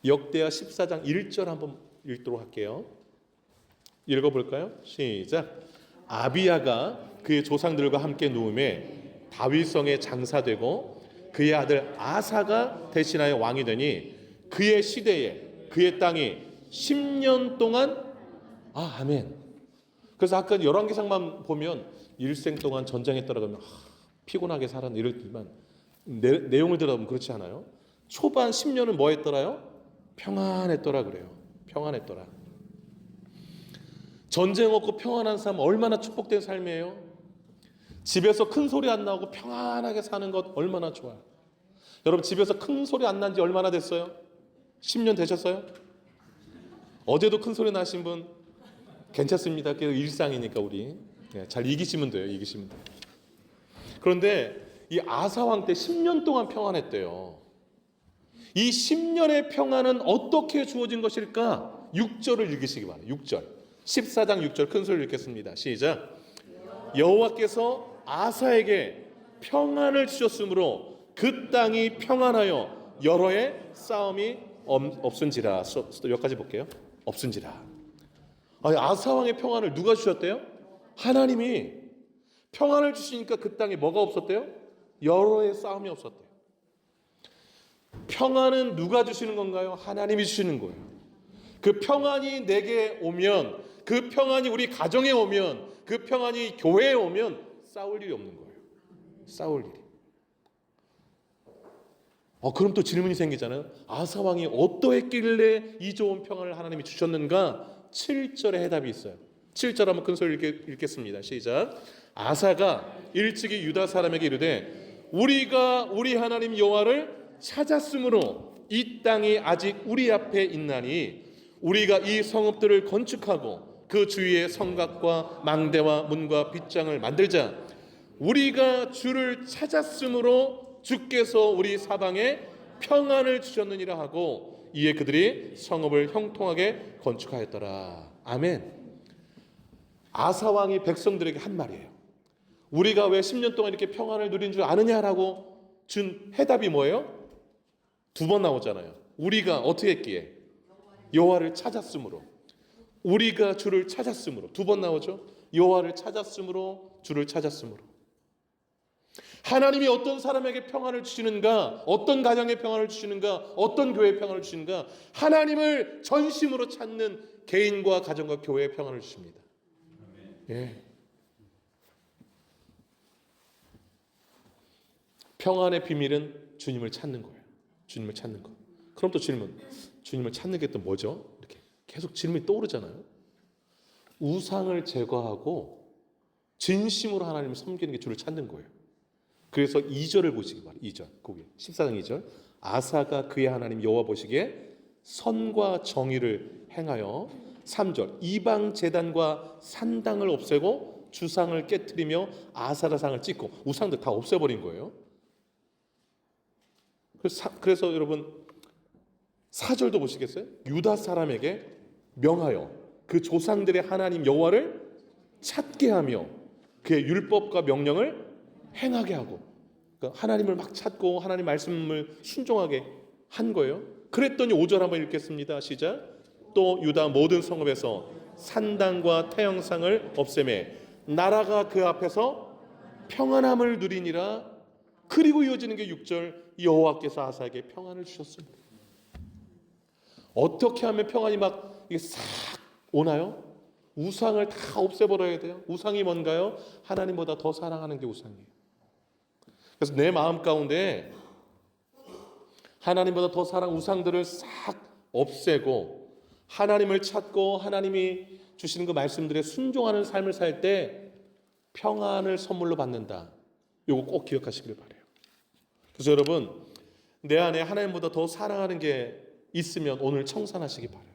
역대하 14장 1절 한번 읽도록 할게요. 읽어볼까요? 시작. 아비야가 그의 조상들과 함께 누움에 다윗성에 장사되고 그의 아들 아사가 대신하여 왕이 되니 그의 시대에 그의 땅이 10년 동안 아멘. 그래서 아까 열왕기상만 보면 일생 동안 전쟁했더라 그러면 피곤하게 살았네 이랬지만 내용을 들어보면 그렇지 않아요. 초반 10년은 뭐 했더라요? 평안했더라 그래요. 평안했더라. 전쟁 없고 평안한 삶 얼마나 축복된 삶이에요. 집에서 큰 소리 안 나고 평안하게 사는 것 얼마나 좋아요. 여러분 집에서 큰 소리 안 난 지 얼마나 됐어요? 10년 되셨어요? 어제도 큰 소리 나신 분 괜찮습니다. 그 일상이니까 우리 잘 이기시면 돼요. 이기시면 돼요. 그런데 이 아사왕 때 10년 동안 평안했대요. 이 10년의 평안은 어떻게 주어진 것일까? 6절을 읽으시기 바랍니다. 6절. 14장 6절 큰 소리를 읽겠습니다. 시작. 여호와께서 아사에게 평안을 주셨으므로 그 땅이 평안하여 여러 해 싸움이 없은지라. 여기까지 볼게요. 없은지라. 아사 왕의 평안을 누가 주셨대요? 하나님이 평안을 주시니까 그 땅에 뭐가 없었대요? 여러 해 싸움이 없었대요. 평안은 누가 주시는 건가요? 하나님이 주시는 거예요. 그 평안이 내게 오면, 그 평안이 우리 가정에 오면, 그 평안이 교회에 오면 싸울 일이 없는 거예요. 싸울 일이. 그럼 또 질문이 생기잖아요. 아사 왕이 어떠했길래 이 좋은 평안을 하나님이 주셨는가? 7절에 해답이 있어요. 7절 한번 큰 소리 읽겠습니다. 시작. 아사가 일찍이 유다 사람에게 이르되 우리가 우리 하나님 여호와를 찾았으므로 이 땅이 아직 우리 앞에 있나니 우리가 이 성읍들을 건축하고 그 주위에 성곽과 망대와 문과 빗장을 만들자. 우리가 주를 찾았으므로 주께서 우리 사방에 평안을 주셨느니라 하고 이에 그들이 성읍을 형통하게 건축하였더라. 아멘. 아사왕이 백성들에게 한 말이에요. 우리가 왜 10년 동안 이렇게 평안을 누린 줄 아느냐라고 준 해답이 뭐예요? 2번 나오잖아요. 우리가 어떻게 했기에? 여호와를 찾았으므로. 우리가 주를 찾았으므로. 2번 나오죠. 여호와를 찾았으므로, 주를 찾았으므로. 하나님이 어떤 사람에게 평안을 주시는가, 어떤 가정에 평안을 주시는가, 어떤 교회에 평안을 주시는가, 하나님을 전심으로 찾는 개인과 가정과 교회에 평안을 주십니다. 예. 평안의 비밀은 주님을 찾는 거예요. 주님을 찾는 거. 그럼 또 질문, 주님을 찾는 게 또 뭐죠? 이렇게 계속 질문이 떠오르잖아요. 우상을 제거하고 진심으로 하나님을 섬기는 게 주를 찾는 거예요. 그래서 2절을 보시기 바랍니다. 2절, 거기 14장 2절. 아사가 그의 하나님 여호와 보시기에 선과 정의를 행하여 3절 이방 제단과 산당을 없애고 주상을 깨트리며 아사라상을 찍고 우상들 다 없애버린 거예요. 그래서 여러분 4절도 보시겠어요? 유다 사람에게 명하여 그 조상들의 하나님 여호와를 찾게 하며 그의 율법과 명령을 행하게 하고, 그러니까 하나님을 막 찾고 하나님 말씀을 순종하게 한 거예요. 그랬더니 5절 한번 읽겠습니다. 시작. 또 유다 모든 성읍에서 산당과 태영상을 없애매 나라가 그 앞에서 평안함을 누리니라. 그리고 이어지는 게 6절. 여호와께서 아사에게 평안을 주셨습니다. 어떻게 하면 평안이 막 이게 싹 오나요? 우상을 다 없애버려야 돼요. 우상이 뭔가요? 하나님보다 더 사랑하는 게 우상이에요. 그래서 내 마음 가운데 하나님보다 더 사랑 우상들을 싹 없애고 하나님을 찾고 하나님이 주시는 그 말씀들에 순종하는 삶을 살 때 평안을 선물로 받는다. 이거 꼭 기억하시길 바라요. 그래서 여러분 내 안에 하나님보다 더 사랑하는 게 있으면 오늘 청산하시기 바라요.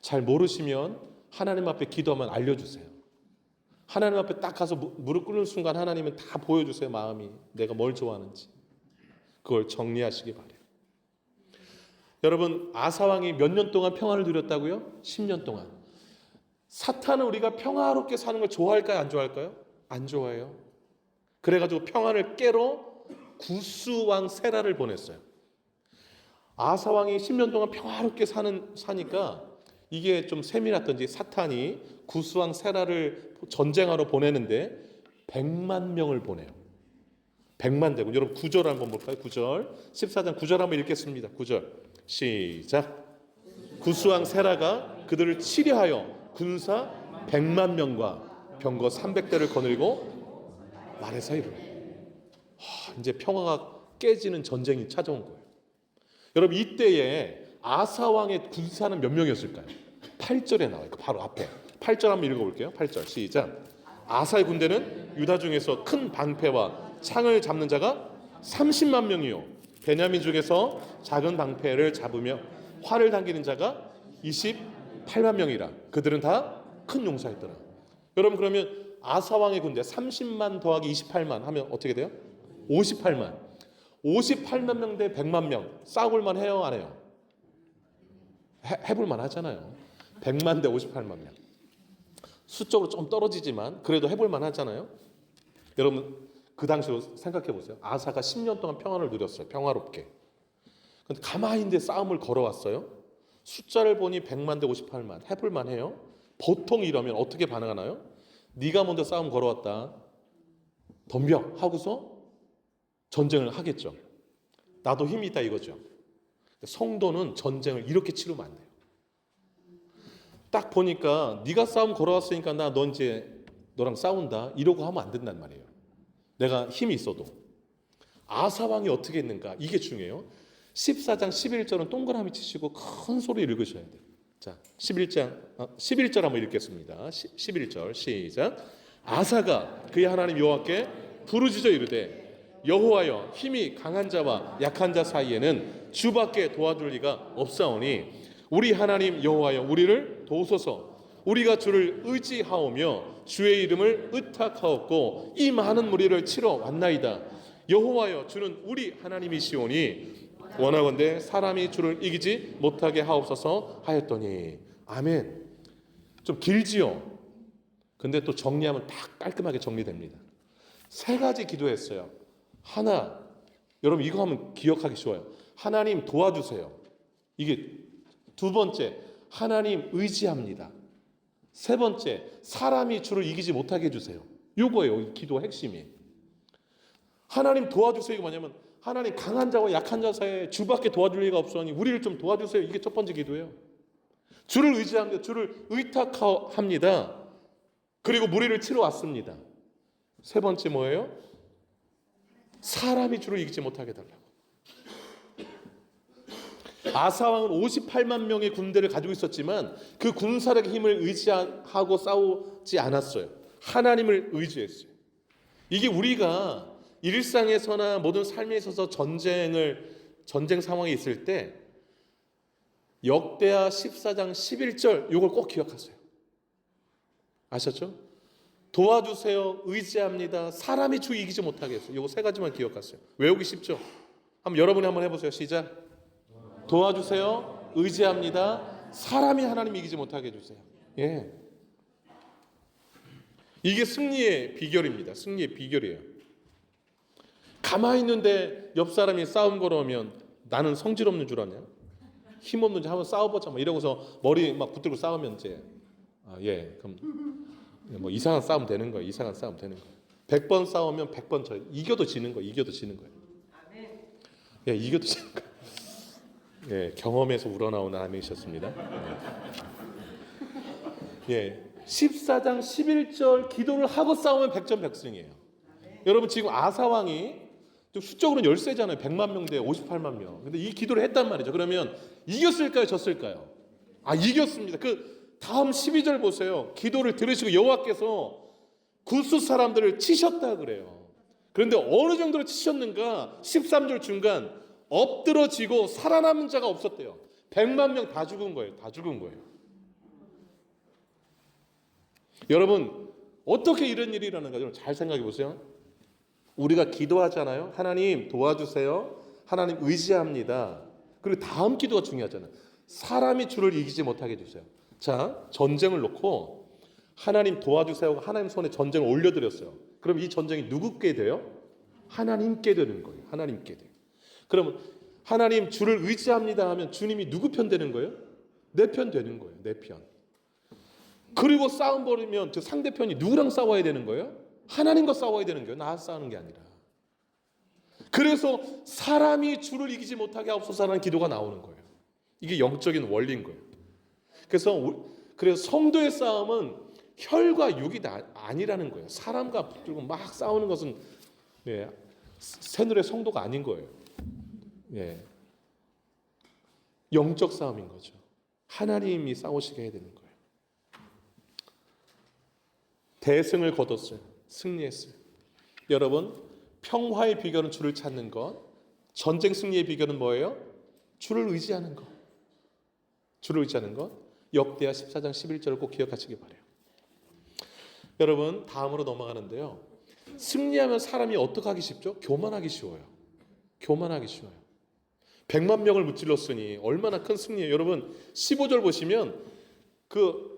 잘 모르시면 하나님 앞에 기도하면 알려주세요. 하나님 앞에 딱 가서 무릎 꿇는 순간 하나님은 다 보여주세요. 마음이 내가 뭘 좋아하는지. 그걸 정리하시기 바라요. 여러분 아사왕이 몇 년 동안 평안을 누렸다고요? 10년 동안. 사탄은 우리가 평화롭게 사는 걸 좋아할까요? 안 좋아할까요? 안 좋아해요. 그래가지고 평안을 깨러 구스왕 세라를 보냈어요. 아사왕이 10년 동안 평화롭게 사니까 이게 좀 세밀했던지 사탄이 구스왕 세라를 전쟁하러 보내는데 100만 명을 보내요. 100만 대군. 여러분 9절 한번 볼까요? 9절 14장 9절 한번 읽겠습니다. 9절 시작. 구스왕 세라가 그들을 치려하여 군사 100만 명과 병거 300대를 거느리고 말에서 이르러 이제 평화가 깨지는 전쟁이 찾아온 거예요. 여러분 이때에 아사왕의 군사는 몇 명이었을까요? 8절에 나와요. 바로 앞에 8절 한번 읽어볼게요. 8절 시작. 아사의 군대는 유다 중에서 큰 방패와 창을 잡는 자가 30만 명이요 베냐민 중에서 작은 방패를 잡으며 활을 당기는 자가 28만 명이라. 그들은 다 큰 용사였더라. 여러분 그러면 아사왕의 군대 30만 더하기 28만 하면 어떻게 돼요? 58만. 58만 명 대 100만 명 싸울만 해요? 안 해요? 해볼만 하잖아요. 100만 대 58만 명. 수적으로 좀 떨어지지만 그래도 해볼만 하잖아요. 여러분 그 당시로 생각해 보세요. 아사가 10년 동안 평안을 누렸어요. 평화롭게. 근데 가만히 있는데 싸움을 걸어왔어요. 숫자를 보니 100만 대 58만. 해볼만 해요. 보통 이러면 어떻게 반응하나요? 네가 먼저 싸움 걸어왔다. 덤벼 하고서 전쟁을 하겠죠. 나도 힘이 있다 이거죠. 성도는 전쟁을 이렇게 치르면 안 돼요. 딱 보니까 네가 싸움 걸어왔으니까 너 이제 너랑 싸운다 이러고 하면 안 된단 말이에요. 내가 힘이 있어도. 아사왕이 어떻게 했는가 이게 중요해요. 14장 11절은 동그라미 치시고 큰 소리 읽으셔야 돼요. 자, 11절 한번 읽겠습니다. 11절 시작. 아사가 그의 하나님 여호와께 부르짖어 이르되 여호와여 힘이 강한 자와 약한 자 사이에는 주밖에 도와줄 리가 없사오니 우리 하나님 여호와여 우리를 도우소서. 우리가 주를 의지하오며 주의 이름을 의탁하옵고 이 많은 무리를 치러 왔나이다. 여호와여 주는 우리 하나님이시오니 원하건대 사람이 주를 이기지 못하게 하옵소서 하였더니. 아멘. 좀 길지요. 근데 또 정리하면 딱 깔끔하게 정리됩니다. 세 가지 기도했어요. 하나, 여러분 이거 하면 기억하기 쉬워요. 하나님 도와주세요. 이게 두 번째, 하나님 의지합니다. 세 번째, 사람이 주를 이기지 못하게 해주세요. 요거예요, 이 기도 핵심이. 하나님 도와주세요. 이거 뭐냐면 하나님 강한 자와 약한 자 사이에 주밖에 도와줄 리가 없으니 우리를 좀 도와주세요. 이게 첫 번째 기도예요. 주를 의지합니다. 주를 의탁합니다. 그리고 무리를 치러 왔습니다. 세 번째 뭐예요? 사람이 주를 이기지 못하게 해달라고. 아사왕은 58만 명의 군대를 가지고 있었지만 그 군사력의 힘을 의지하고 싸우지 않았어요. 하나님을 의지했어요. 이게 우리가 일상에서나 모든 삶에 있어서 전쟁 상황에 있을 때 역대하 14장 11절 이걸 꼭 기억하세요. 아셨죠? 도와주세요. 의지합니다. 사람이 주 이기지 못하게 했어요. 이거 세 가지만 기억하세요. 외우기 쉽죠? 여러분이 한번 해보세요. 시작. 도와주세요. 의지합니다. 사람이 하나님 이기지 못하게 해주세요. 예. 이게 승리의 비결입니다. 승리의 비결이에요. 가만히 있는데 옆 사람이 싸움 걸어오면 나는 성질 없는 줄 아냐? 힘 없는지 한번 싸워보자. 막 이러고서 머리 막 붙들고 싸우면 이제 그럼 뭐 이상한 싸움 되는 거예요. 이상한 싸움 되는 거예요. 100번 싸우면 100번 져. 이겨도 지는 거예요. 이겨도 지는 거예요. 예, 이겨도 지는 거예요. 예, 경험에서 우러나온 아멘이셨습니다. 예, 14장 11절 기도를 하고 싸우면 100점 100승이에요. 여러분 지금 아사왕이 수적으로는 열세잖아요. 100만 명 대 58만 명. 근데 이 기도를 했단 말이죠. 그러면 이겼을까요? 졌을까요? 이겼습니다. 그 다음 12절 보세요. 기도를 들으시고 여호와께서 굿수 사람들을 치셨다 그래요. 그런데 어느 정도로 치셨는가? 13절 중간 엎드러지고 살아남은 자가 없었대요. 100만 명 다 죽은 거예요. 다 죽은 거예요. 여러분 어떻게 이런 일이 일어나는가? 여러분 잘 생각해 보세요. 우리가 기도하잖아요. 하나님 도와주세요. 하나님 의지합니다. 그리고 다음 기도가 중요하잖아요. 사람이 주를 이기지 못하게 해주세요. 자, 전쟁을 놓고 하나님 도와주세요. 하나님 손에 전쟁을 올려드렸어요. 그럼 이 전쟁이 누구께 돼요? 하나님께 되는 거예요. 하나님께 돼요. 그러면 하나님 주를 의지합니다 하면 주님이 누구 편 되는 거예요? 내 편 되는 거예요. 내 편. 그리고 싸움 벌이면 저 상대편이 누구랑 싸워야 되는 거예요? 하나님과 싸워야 되는 거예요. 나 싸우는 게 아니라. 그래서 사람이 주를 이기지 못하게 하옵소서라는 기도가 나오는 거예요. 이게 영적인 원리인 거예요. 그래서 성도의 싸움은 혈과 육이 아니라는 거예요. 사람과 붙들고 막 싸우는 것은 새누리의 성도가 아닌 거예요. 영적 싸움인 거죠. 하나님이 싸우시게 해야 되는 거예요. 대승을 거뒀어요. 승리했어요. 여러분 평화의 비결은 주를 찾는 것, 전쟁 승리의 비결은 뭐예요? 주를 의지하는 것. 주를 의지하는 것. 역대하 14장 11절을 꼭 기억하시기 바라요. 여러분 다음으로 넘어가는데요. 승리하면 사람이 어떻게 하기 쉽죠? 교만하기 쉬워요. 교만하기 쉬워요. 100만 명을 무찔렀으니 얼마나 큰 승리예요. 여러분 15절 보시면 그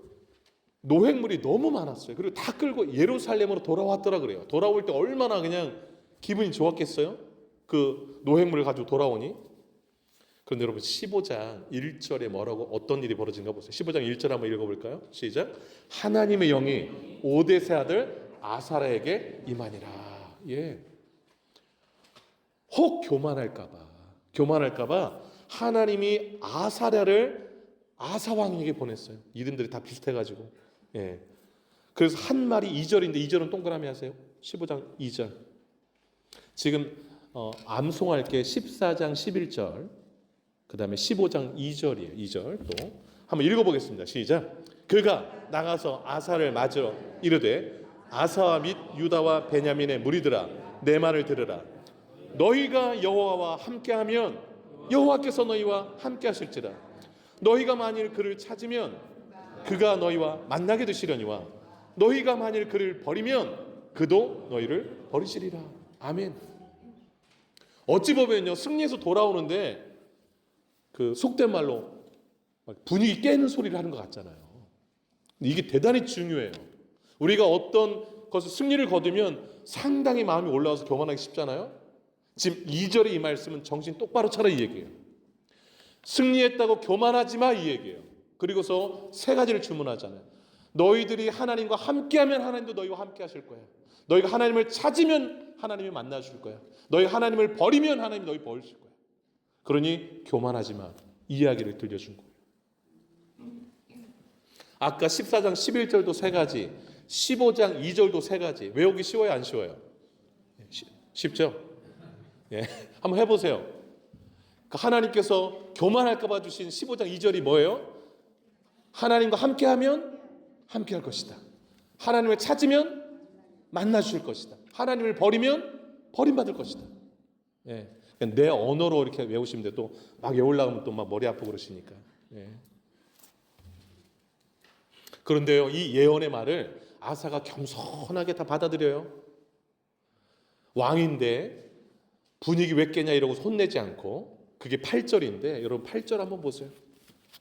노획물이 너무 많았어요. 그리고 다 끌고 예루살렘으로 돌아왔더라 그래요. 돌아올 때 얼마나 그냥 기분이 좋았겠어요? 그 노획물을 가지고 돌아오니. 그런데 여러분 15장 1절에 뭐라고 어떤 일이 벌어진가 보세요. 15장 1절 한번 읽어볼까요? 시작. 하나님의 영이 오데세 아들 아사랴에게 임하니라. 예. 혹 교만할까봐 하나님이 아사랴를 아사왕에게 보냈어요. 이름들이 다 비슷해가지고. 예. 그래서 한 말이 2절인데 2절은 동그라미 하세요. 15장 2절. 지금 암송할게 14장 11절. 그 다음에 15장 2절이에요. 2절 또 한번 읽어보겠습니다. 시작. 그가 나가서 아사를 맞으러 이르되 아사와 및 유다와 베냐민의 무리들아 내 말을 들으라. 너희가 여호와와 함께하면 여호와께서 너희와 함께하실지라. 너희가 만일 그를 찾으면 그가 너희와 만나게 되시려니와 너희가 만일 그를 버리면 그도 너희를 버리시리라. 아멘. 어찌 보면요, 승리해서 돌아오는데 그 속된 말로 분위기 깨는 소리를 하는 것 같잖아요. 이게 대단히 중요해요. 우리가 어떤 것을 승리를 거두면 상당히 마음이 올라와서 교만하기 쉽잖아요. 지금 2절의 이 말씀은 정신 똑바로 차려 이 얘기예요. 승리했다고 교만하지 마 이 얘기예요. 그리고서 세 가지를 주문하잖아요. 너희들이 하나님과 함께하면 하나님도 너희와 함께 하실 거야. 너희가 하나님을 찾으면 하나님이 만나줄 거야. 너희가 하나님을 버리면 하나님이 너희 버리실 거야. 그러니 교만하지 마. 이 이야기를 들려준 거예요. 아까 14장 11절도 세 가지, 15장 2절도 세 가지. 외우기 쉬워요, 안 쉬워요? 쉽죠? 예, 한번 해보세요. 하나님께서 교만할까 봐 주신 15장 2절이 뭐예요? 하나님과 함께하면 함께할 것이다. 하나님을 찾으면 만나주실 것이다. 하나님을 버리면 버림받을 것이다. 예, 내 언어로 이렇게 외우시면 돼. 또 막 외우려고 하면 또 막 머리 아프고 그러시니까. 예. 그런데요, 이 예언의 말을 아사가 겸손하게 다 받아들여요. 왕인데 분위기 왜 깨냐 이러고 혼내지 않고. 그게 8절인데 여러분 8절 한번 보세요.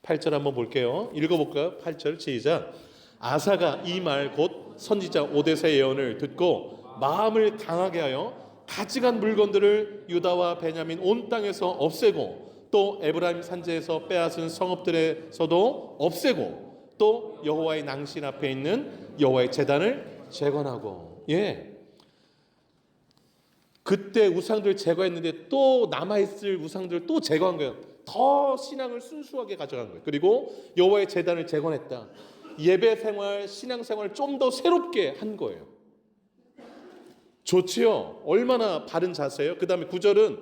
8절 한번 볼게요. 읽어볼까요? 8절 시작. 아사가 이 말 곧 선지자 오데세 예언을 듣고 마음을 강하게 하여 가져간 물건들을 유다와 베냐민 온 땅에서 없애고 또 에브라임 산지에서 빼앗은 성읍들에서도 없애고 또 여호와의 낭신 앞에 있는 여호와의 제단을 재건하고. 예. 그때 우상들 제거했는데 또 남아있을 우상들을 또 제거한 거예요. 더 신앙을 순수하게 가져간 거예요. 그리고 여호와의 제단을 재건했다. 예배 생활, 신앙 생활을 좀 더 새롭게 한 거예요. 좋지요? 얼마나 바른 자세예요? 그 다음에 9절은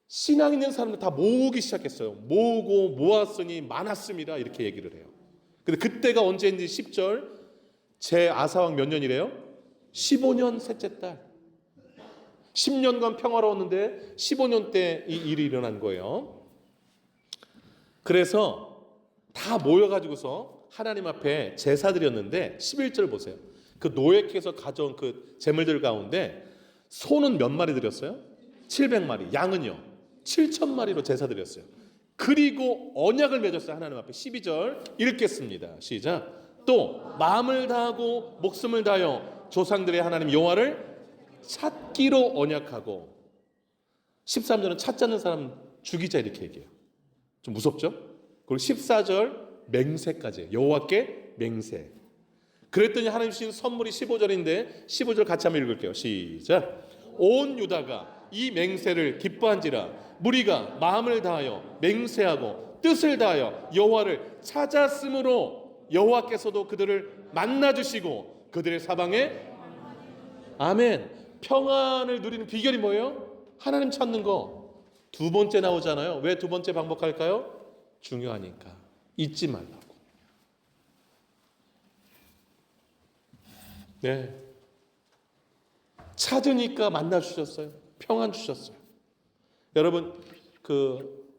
신앙 있는 사람들 다 모으기 시작했어요. 모으고 모았으니 많았습니다. 이렇게 얘기를 해요. 근데 그때가 언제인지 10절 제 아사왕 몇 년이래요? 15년 셋째 달. 10년간 평화로웠는데 15년 때 이 일이 일어난 거예요. 그래서 다 모여가지고서 하나님 앞에 제사 드렸는데 11절 보세요. 그 노획해서 가져온 그 제물들 가운데 소는 몇 마리 드렸어요? 700마리. 양은요? 7,000마리로 제사 드렸어요. 그리고 언약을 맺었어요. 하나님 앞에. 12절 읽겠습니다. 시작. 또 마음을 다하고 목숨을 다하여 조상들의 하나님 여호와를 찾기로 언약하고. 13절은 찾지 않는 사람 죽이자 이렇게 얘기해요. 좀 무섭죠? 그리고 14절 맹세까지 여호와께 맹세. 그랬더니 하나님 주신 선물이 15절인데 15절 같이 한번 읽을게요. 시작. 온 유다가 이 맹세를 기뻐한지라 무리가 마음을 다하여 맹세하고 뜻을 다하여 여호와를 찾았으므로 여호와께서도 그들을 만나주시고 그들의 사방에. 아멘. 평안을 누리는 비결이 뭐예요? 하나님 찾는 거. 두 번째 나오잖아요. 왜 두 번째 반복할까요? 중요하니까. 잊지 말라고. 네. 찾으니까 만나 주셨어요. 평안 주셨어요. 여러분,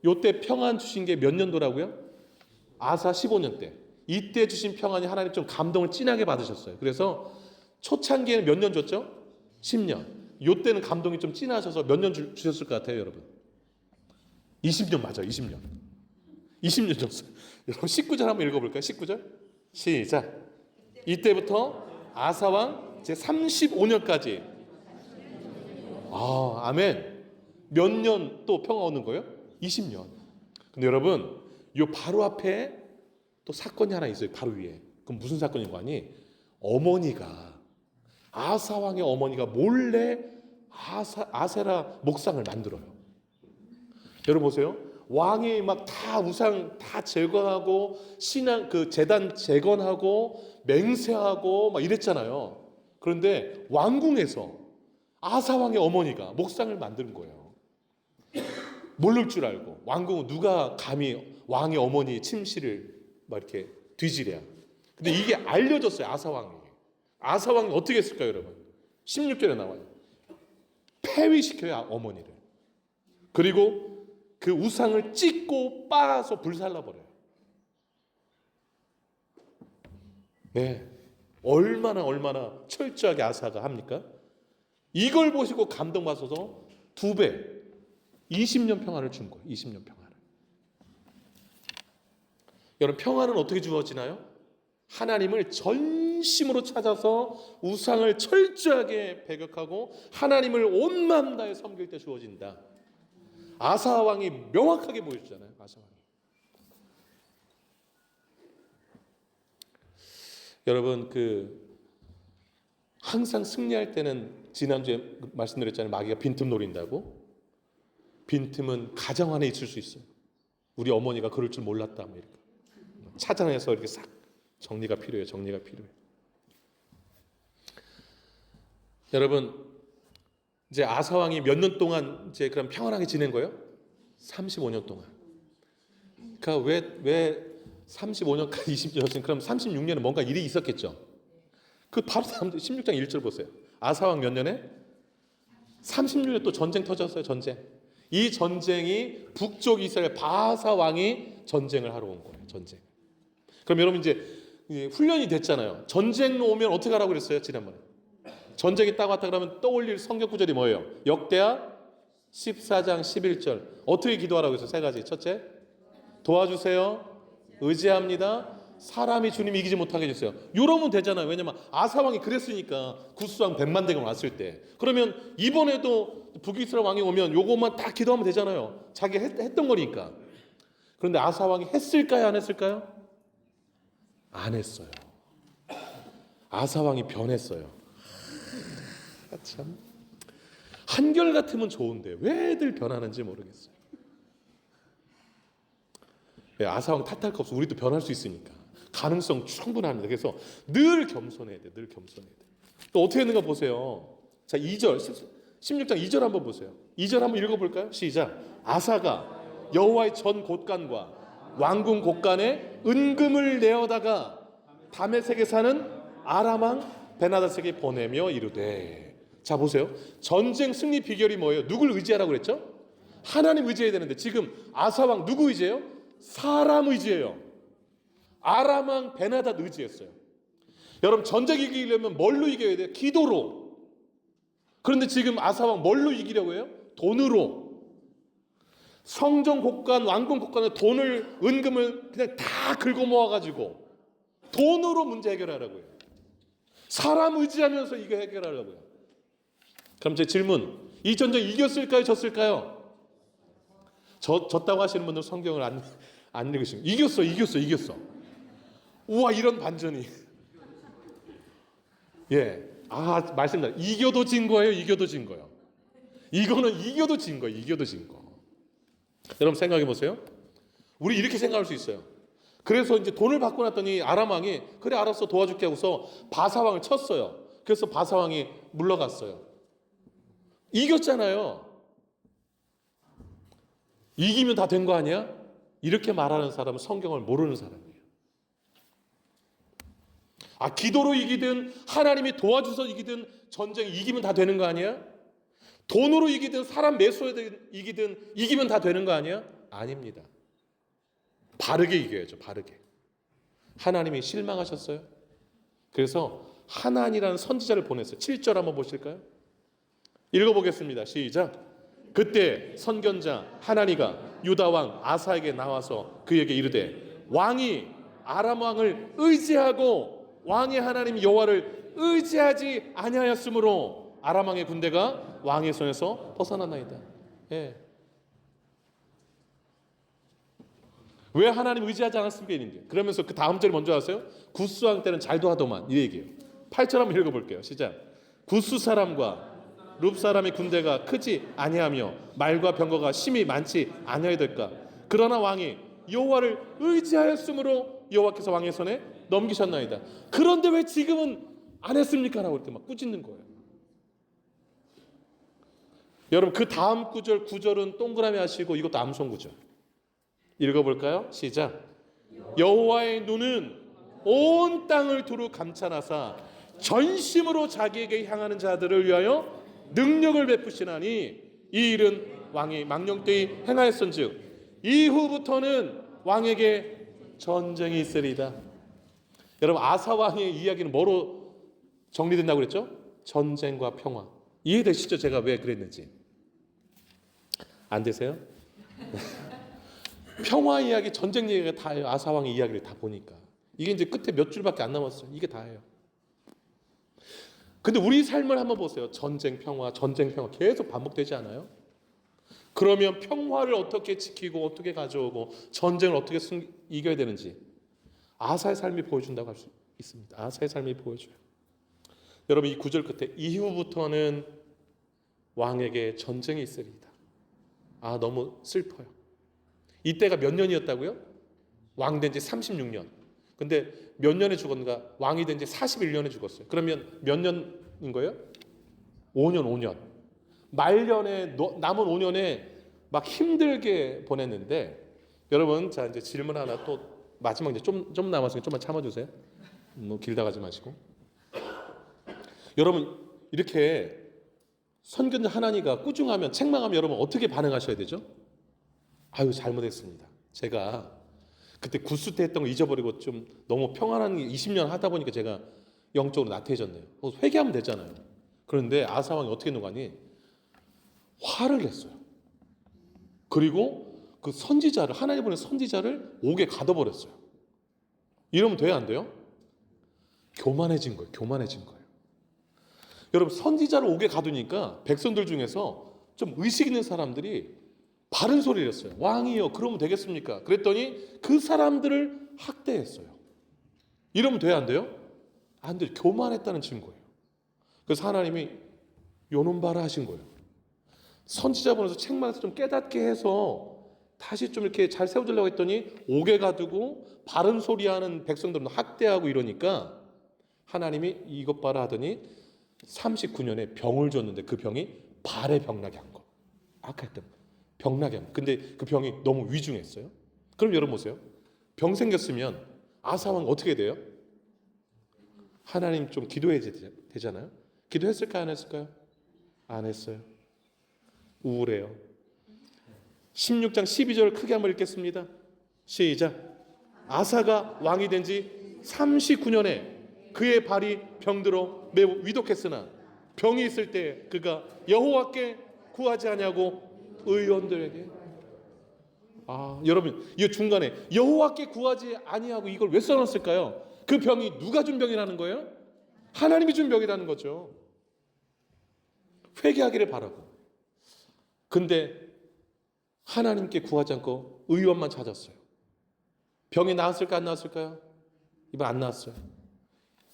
요때 평안 주신 게 몇 년도라고요? 아사 15년 때. 이때 주신 평안이 하나님 좀 감동을 진하게 받으셨어요. 그래서 초창기에는 몇 년 줬죠? 10년. 요때는 감동이 좀 진하셔서 몇 년 주셨을 것 같아요, 여러분? 20년 맞아요, 20년. 20년 줬어요. 여러분 19절 한번 읽어볼까요? 19절 시작. 이때부터 아사왕 제 35년까지. 아멘. 몇 년 또 평화 오는 거예요? 20년. 근데 여러분 요 바로 앞에 또 사건이 하나 있어요. 바로 위에. 그럼 무슨 사건인 거 아니? 어머니가 아사왕의 어머니가 몰래 아세라 목상을 만들어요. 여러분 보세요. 왕이 막 다 우상 다 제거하고 신앙 그 제단 재건하고 맹세하고 막 이랬잖아요. 그런데 왕궁에서 아사왕의 어머니가 목상을 만드는 거예요. 모를 줄 알고. 왕궁은 누가 감히 왕의 어머니의 침실을 막 이렇게 뒤지랴. 근데 이게 알려졌어요, 아사왕에게. 아사 왕이 어떻게 했을까요, 여러분? 16절에 나와요. 폐위시켜요, 어머니를. 그리고 그 우상을 찢고 빻아서 불살라버려요. 네, 얼마나 철저하게 아사가 합니까? 이걸 보시고 감동받아서 2배 20년 평안을 준 거예요. 20년 평안을. 여러분, 평안은 어떻게 주어지나요? 하나님을 전심으로 찾아서 우상을 철저하게 배격하고 하나님을 온 마음 다해 섬길 때 주어진다. 아사 왕이 명확하게 보여주잖아요. 아사 왕이. 여러분, 항상 승리할 때는 지난주에 말씀드렸잖아요. 마귀가 빈틈 노린다고. 빈틈은 가정 안에 있을 수 있어요. 우리 어머니가 그럴 줄 몰랐다. 뭐 이렇게 찾아내서 이렇게 싹 정리가 필요해요. 정리가 필요해요. 여러분, 이제 아사 왕이 몇 년 동안 이제 그럼 평안하게 지낸 거예요? 35년 동안. 그러니까 왜 35년까지 20년이었으면 그럼 36년에 뭔가 일이 있었겠죠. 그 바로 16장 1절 보세요. 아사 왕 몇 년에? 36년에 또 전쟁 터졌어요. 전쟁. 이 전쟁이 북쪽 이스라엘 바사 왕이 전쟁을 하러 온 거예요. 전쟁. 그럼 여러분 이제 훈련이 됐잖아요. 전쟁 오면 어떻게 하라고 그랬어요? 지난번에. 전쟁이 딱 왔다 그러면 떠올릴 성경 구절이 뭐예요? 역대하 14장 11절. 어떻게 기도하라고 했어요? 3가지. 첫째, 도와주세요. 의지합니다. 사람이 주님 이기지 못하게 해주세요. 이러면 되잖아요. 왜냐면 아사왕이 그랬으니까 구스왕 100만 대군 왔을 때. 그러면 이번에도 북이스라엘 왕이 오면 요것만 딱 기도하면 되잖아요. 자기가 했던 거니까. 그런데 아사왕이 했을까요? 안 했을까요? 안 했어요. 아사왕이 변했어요. 참, 한결같으면 좋은데 왜들 변하는지 모르겠어요. 아사왕 탓할 거 없어. 우리도 변할 수 있으니까. 가능성 충분합니다. 그래서 늘 겸손해야 돼. 늘 겸손해야 돼. 또 어떻게 했는가 보세요. 자, 2절 16장 2절 한번 보세요. 2절 한번 읽어볼까요? 시작. 아사가 여호와의 전 곳간과 왕궁 곳간에 은금을 내어다가 다메섹에 사는 아람 왕 베나닷에게 보내며 이르되. 자, 보세요. 전쟁 승리 비결이 뭐예요? 누굴 의지하라고 그랬죠? 하나님 의지해야 되는데 지금 아사 왕 누구 의지해요? 사람 의지해요. 아람 왕 베나닷 의지했어요. 여러분, 전쟁 이기려면 뭘로 이겨야 돼요? 기도로. 그런데 지금 아사 왕 뭘로 이기려고 해요? 돈으로. 성전 곳간, 왕궁 곳간에 돈을, 은금을 그냥 다 긁어 모아가지고 돈으로 문제 해결하라고 해요. 사람 의지하면서 이거 해결하려고요. 그럼 제 질문, 이 전쟁 이겼을까요? 졌을까요? 졌다고 하시는 분들 성경을 안 읽으시면 이겼어. 우와, 이런 반전이. 예. 말씀드려. 이겨도 진 거예요. 이겨도 진 거예요. 이거는 이겨도 진 거예요. 이겨도 진 거. 여러분 생각해 보세요. 우리 이렇게 생각할 수 있어요. 그래서 이제 돈을 받고 났더니 아람 왕이 그래 알았어 도와줄게 하고서 바사 왕을 쳤어요. 그래서 바사 왕이 물러갔어요. 이겼잖아요. 이기면 다 된 거 아니야? 이렇게 말하는 사람은 성경을 모르는 사람이에요. 기도로 이기든 하나님이 도와줘서 이기든 전쟁 이기면 다 되는 거 아니야? 돈으로 이기든 사람 매수해 이기든 이기면 다 되는 거 아니야? 아닙니다. 바르게 이겨야죠. 바르게. 하나님이 실망하셨어요. 그래서 하나니라는 선지자를 보냈어요. 7절 한번 보실까요? 읽어보겠습니다. 시작. 그때 선견자 하나니가 유다 왕 아사에게 나와서 그에게 이르되 왕이 아람 왕을 의지하고 왕의 하나님 여호와를 의지하지 아니하였으므로 아람 왕의 군대가 왕의 손에서 벗어났나이다. 예. 왜 하나님 의지하지 않았습니까? 그러면서 그 다음 절이 먼저 하세요. 구스 왕 때는 잘도 하더만 이 얘기예요. 8절 한번 읽어볼게요. 시작. 구스 사람과 룹 사람의 군대가 크지 아니하며 말과 병거가 심히 많지 아니하였을까. 그러나 왕이 여호와를 의지하였으므로 여호와께서 왕의 손에 넘기셨나이다. 그런데 왜 지금은 안 했습니까? 라고 이렇게 막 꾸짖는 거예요. 여러분, 그 다음 구절 9절은 동그라미 하시고 이것도 암송 구절 읽어볼까요? 시작. 여호와의 눈은 온 땅을 두루 감찰하사 전심으로 자기에게 향하는 자들을 위하여 능력을 베푸시나니 이 일은 왕이 망령 때에 행하였은즉 이후부터는 왕에게 전쟁이 있으리다. 여러분, 아사 왕의 이야기는 뭐로 정리된다고 그랬죠? 전쟁과 평화. 이해되시죠? 제가 왜 그랬는지. 안 되세요? 평화 이야기, 전쟁 얘기가 다예요. 아사 왕의 이야기를 다 보니까. 이게 이제 끝에 몇 줄밖에 안 남았어요. 이게 다예요. 근데 우리 삶을 한번 보세요. 전쟁, 평화 계속 반복되지 않아요? 그러면 평화를 어떻게 지키고 어떻게 가져오고 전쟁을 어떻게 이겨야 되는지 아사의 삶이 보여준다고 할 수 있습니다. 아사의 삶이 보여줘요. 여러분, 이 9절 끝에 이후부터는 왕에게 전쟁이 있으리이다. 아, 너무 슬퍼요. 이때가 몇 년이었다고요? 왕 된 지 36년. 근데 몇 년에 죽었는가? 왕이 된 지 41년에 죽었어요. 그러면 몇 년인 거예요? 5년. 말년에 남은 5년에 막 힘들게 보냈는데, 여러분, 자 이제 질문 하나 또 마지막 이제 좀 남았으니까 좀만 참아주세요. 뭐 길다 가지 마시고. 여러분, 이렇게 선견자 하나니가 꾸중하면, 책망하면 여러분 어떻게 반응하셔야 되죠? 아유, 잘못했습니다. 제가 그때 구스 때 했던 거 잊어버리고 좀 너무 평안한 20년 하다 보니까 제가 영적으로 나태해졌네요. 회개하면 되잖아요. 그런데 아사왕이 어떻게 노가니? 화를 냈어요. 그리고 그 선지자를, 하나님 보낸 선지자를 옥에 가둬버렸어요. 이러면 돼요, 안 돼요? 교만해진 거예요. 여러분, 선지자를 옥에 가두니까 백성들 중에서 좀 의식 있는 사람들이 바른 소리를 했어요. 왕이요, 그러면 되겠습니까? 그랬더니 그 사람들을 학대했어요. 이러면 돼요, 안 돼요? 안 돼요. 교만했다는 증거예요. 그래서 하나님이 요놈 봐라 하신 거예요. 선지자 보내서 책망해서 좀 깨닫게 해서 다시 좀 이렇게 잘 세워주려고 했더니 옥에 가두고 바른 소리하는 백성들은 학대하고 이러니까 하나님이 이것 봐라 하더니 39년에 병을 줬는데 그 병이 발에 병나게 한 거. 아까 했던 병나게 한 거. 근데 그 병이 너무 위중했어요. 그럼 여러분 보세요. 병 생겼으면 아사왕 어떻게 돼요? 하나님 좀 기도해야 되잖아요. 기도했을까요? 안 했을까요? 안 했어요. 우울해요. 16장 12절 크게 한번 읽겠습니다. 시작. 아사가 왕이 된 지 39년에 그의 발이 병들어 매우 위독했으나 병이 있을 때 그가 여호와께 구하지 아니하고 의원들에게. 아, 여러분, 이 중간에 여호와께 구하지 아니하고 이걸 왜 써놨을까요? 그 병이 누가 준 병이라는 거예요? 하나님이 준 병이라는 거죠. 회개하기를 바라고. 근데 하나님께 구하지 않고 의원만 찾았어요. 병이 나았을까 안 나았을까요? 이번 안 나았어요.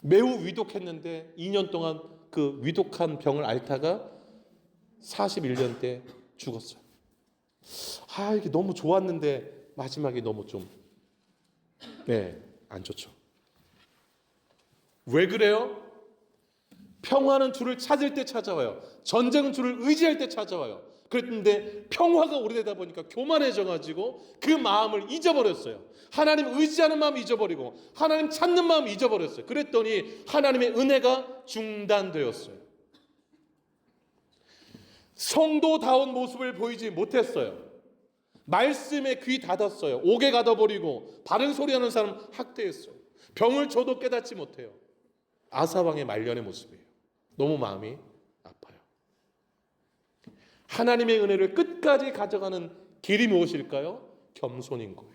매우 위독했는데 2년 동안 그 위독한 병을 앓다가 41년 때 죽었어요. 아, 이게 너무 좋았는데 마지막에 너무 좀 안 좋죠. 왜 그래요? 평화는 주를 찾을 때 찾아와요. 전쟁은 주를 의지할 때 찾아와요. 그랬는데 평화가 오래되다 보니까 교만해져가지고 그 마음을 잊어버렸어요. 하나님 의지하는 마음 잊어버리고 하나님 찾는 마음 잊어버렸어요. 그랬더니 하나님의 은혜가 중단되었어요. 성도다운 모습을 보이지 못했어요. 말씀에 귀 닫았어요. 옥에 가둬버리고 바른 소리하는 사람 학대했어요. 병을 줘도 깨닫지 못해요. 아사왕의 말년의 모습이에요. 너무 마음이 아파요. 하나님의 은혜를 끝까지 가져가는 길이 무엇일까요? 겸손인 거예요.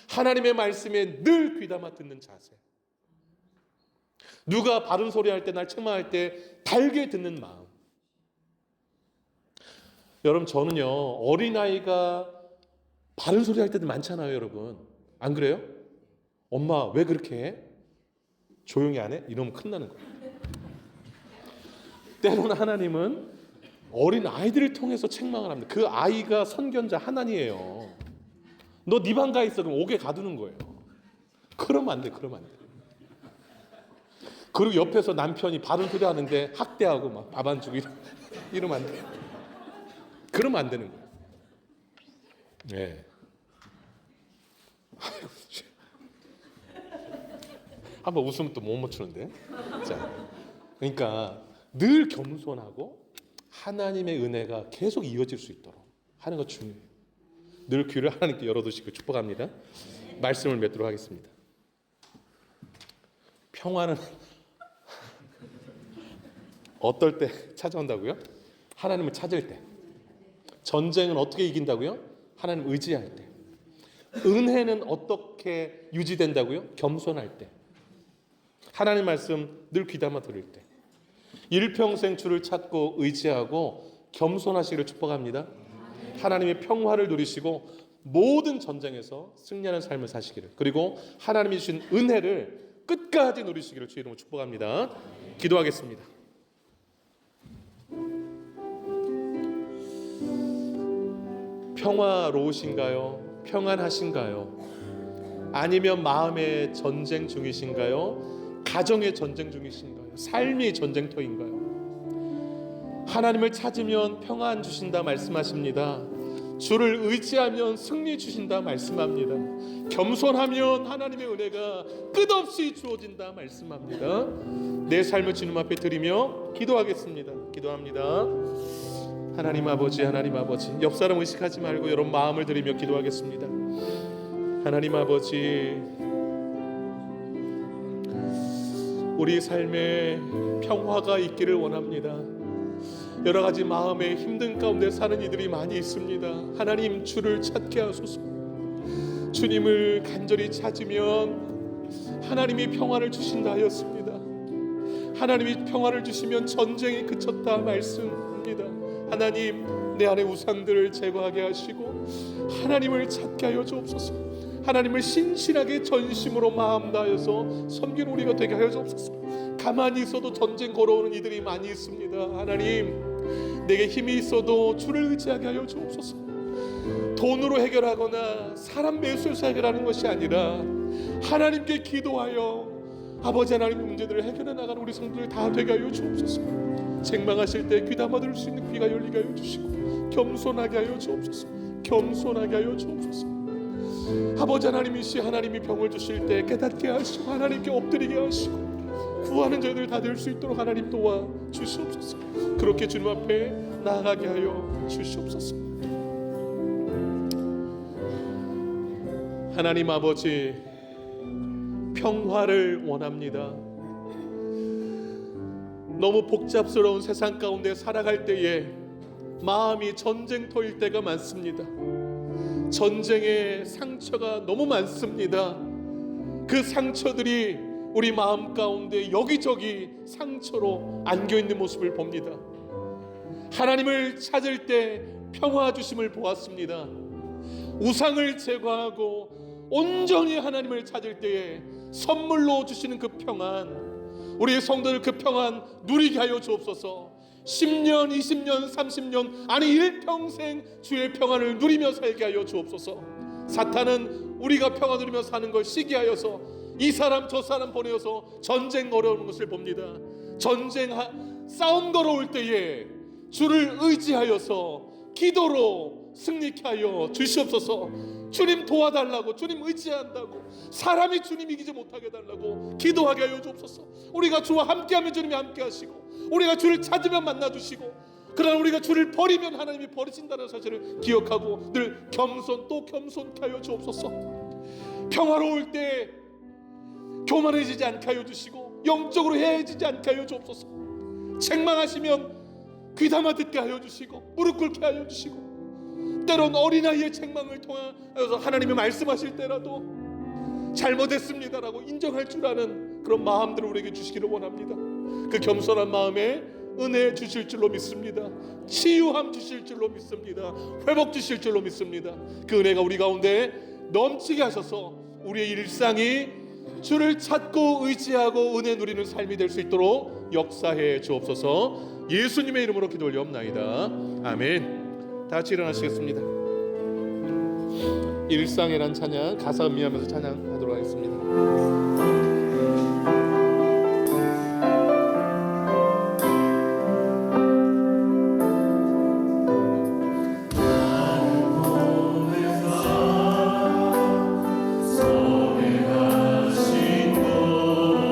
하나님의 말씀에 늘 귀담아 듣는 자세. 누가 바른 소리 할 때, 날 책망할 때 달게 듣는 마음. 여러분, 저는요, 어린아이가 바른 소리 할 때도 많잖아요, 여러분. 안 그래요? 엄마 왜 그렇게 해? 조용히 안 해? 이러면 큰일 나는 거예요. 때로는 하나님은 어린 아이들을 통해서 책망을 합니다. 그 아이가 선견자 하나님이에요. 너 네 방 가 있어. 그럼 옥에 가두는 거예요. 그러면 안 돼. 그리고 옆에서 남편이 바른 소리 하는데 학대하고 막 밥 안 주고 이러면 안 돼요. 그러면 안 되는 거예요. 네. 한번 웃으면 또 못 맞추는데. 자, 그러니까 늘 겸손하고 하나님의 은혜가 계속 이어질 수 있도록 하는 거 중요해요. 늘 귀를 하나님께 열어두시고 축복합니다. 말씀을 맺도록 하겠습니다. 평화는 어떨 때 찾아온다고요? 하나님을 찾을 때. 전쟁은 어떻게 이긴다고요? 하나님 의지할 때. 은혜는 어떻게 유지된다고요? 겸손할 때. 하나님 말씀 늘 귀담아 들을 때. 일평생 주를 찾고 의지하고 겸손하시기를 축복합니다. 하나님의 평화를 누리시고 모든 전쟁에서 승리하는 삶을 사시기를, 그리고 하나님이 주신 은혜를 끝까지 누리시기를 주의 이름으로 축복합니다. 기도하겠습니다. 평화로우신가요? 평안하신가요? 아니면 마음의 전쟁 중이신가요? 가정의 전쟁 중이신가요? 삶의 전쟁터인가요? 하나님을 찾으면 평안 주신다 말씀하십니다. 주를 의지하면 승리 주신다 말씀합니다. 겸손하면 하나님의 은혜가 끝없이 주어진다 말씀합니다. 내 삶을 주님 앞에 드리며 기도하겠습니다. 기도합니다. 하나님 아버지, 하나님 아버지, 옆 사람 의식하지 말고 여러분 마음을 드리며 기도하겠습니다. 하나님 아버지, 우리 삶에 평화가 있기를 원합니다. 여러 가지 마음의 힘든 가운데 사는 이들이 많이 있습니다. 하나님, 주를 찾게 하소서. 주님을 간절히 찾으면 하나님이 평화를 주신다 하였습니다. 하나님이 평화를 주시면 전쟁이 그쳤다 말씀입니다. 하나님, 내 안의 우상들을 제거하게 하시고 하나님을 찾게 하여 주옵소서. 하나님을 신실하게 전심으로 마음 다하여서 섬기는 우리가 되게 하여 주옵소서. 가만히 있어도 전쟁 걸어오는 이들이 많이 있습니다. 하나님, 내게 힘이 있어도 주를 의지하게 하여 주옵소서. 돈으로 해결하거나 사람 매수해서 해결하는 것이 아니라 하나님께 기도하여 아버지 하나님의 문제들을 해결해 나가는 우리 성도들 다 되게 하여 주옵소서. 책망하실 때 귀담아 들을 수 있는 귀가 열리게 하여 주시고 겸손하게 하여 주옵소서. 겸손하게 하여 주옵소서. 아버지 하나님이시 하나님이 병을 주실 때 깨닫게 하시고 하나님께 엎드리게 하시고 구하는 저희들 다 될 수 있도록 하나님 도와 주시옵소서. 그렇게 주님 앞에 나아가게 하여 주시옵소서. 하나님 아버지, 평화를 원합니다. 너무 복잡스러운 세상 가운데 살아갈 때에 마음이 전쟁터일 때가 많습니다. 전쟁의 상처가 너무 많습니다. 그 상처들이 우리 마음 가운데 여기저기 상처로 안겨있는 모습을 봅니다. 하나님을 찾을 때 평화 주심을 보았습니다. 우상을 제거하고 온전히 하나님을 찾을 때에 선물로 주시는 그 평안, 우리의 성도들 그 평안 누리게 하여 주옵소서. 10년, 20년, 30년, 아니 일평생 주의 평안을 누리며 살게 하여 주옵소서. 사탄은 우리가 평안 누리며 사는 걸 시기하여서 이 사람 저 사람 보내어서 전쟁 걸어오는 것을 봅니다. 싸움 걸어올 때에 주를 의지하여서 기도로 승리케 하여 주시옵소서. 주님 도와달라고, 주님 의지한다고, 사람이 주님 이기지 못하게 해달라고 기도하게 하여 주옵소서. 우리가 주와 함께하면 주님이 함께하시고, 우리가 주를 찾으면 만나주시고, 그러나 우리가 주를 버리면 하나님이 버리신다는 사실을 기억하고 늘 또 겸손케 하여 주옵소서. 평화로울 때 교만해지지 않게 하여 주시고 영적으로 해해지지 않게 하여 주옵소서. 책망하시면 귀담아 듣게 하여 주시고 무릎 꿇게 하여 주시고, 때론 어린아이의 책망을 통하여서 하나님이 말씀하실 때라도 잘못했습니다라고 인정할 줄 아는 그런 마음들을 우리에게 주시기를 원합니다. 그 겸손한 마음에 은혜 주실 줄로 믿습니다. 치유함 주실 줄로 믿습니다. 회복 주실 줄로 믿습니다. 그 은혜가 우리 가운데 넘치게 하셔서 우리의 일상이 주를 찾고 의지하고 은혜 누리는 삶이 될 수 있도록 역사해 주옵소서. 예수님의 이름으로 기도 올리옵나이다. 아멘. 다 같이 일어나시겠습니다. 일상이란 찬양 가사 음미하면서 찬양하도록 하겠습니다. 소개하신 곳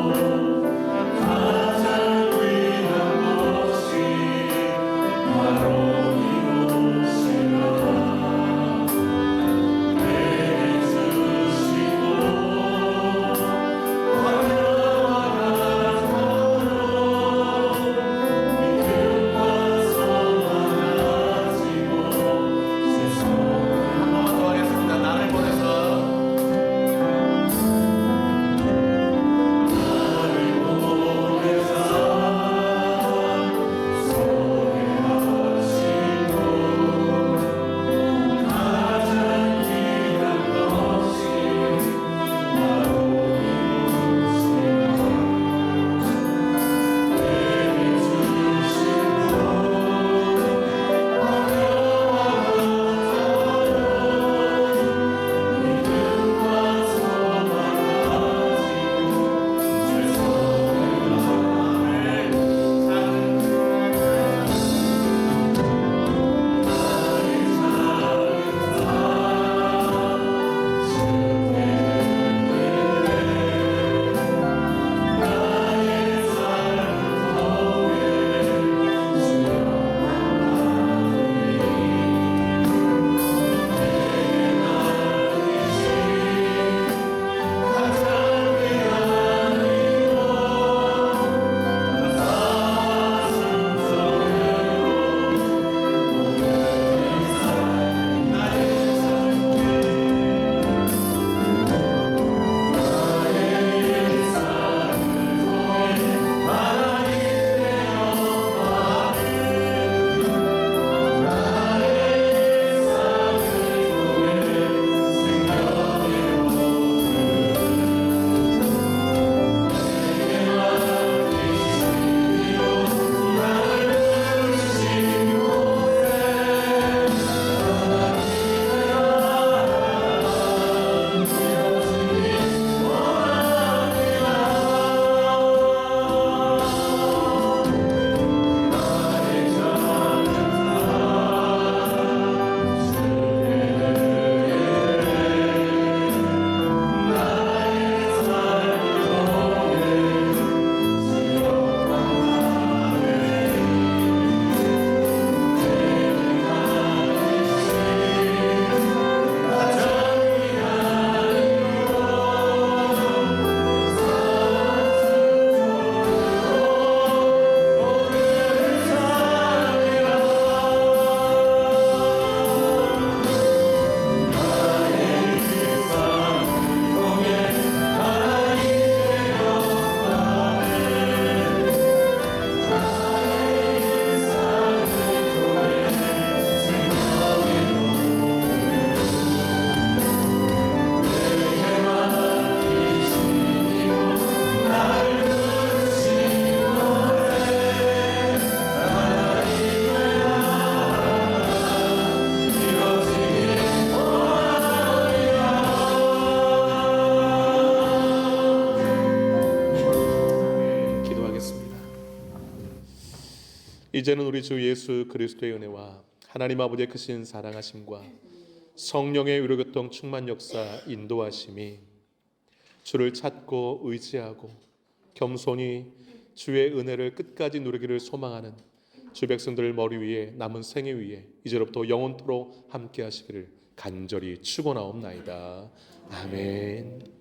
이제는 우리 주 예수 그리스도의 은혜와 하나님 아버지의 크신 사랑하심과 성령의 위로교통 충만 역사 인도하심이 주를 찾고 의지하고 겸손히 주의 은혜를 끝까지 누리기를 소망하는 주 백성들 머리 위에 남은 생애 위에 이제로부터 영원토록 함께 하시기를 간절히 축원하옵나이다. 아멘.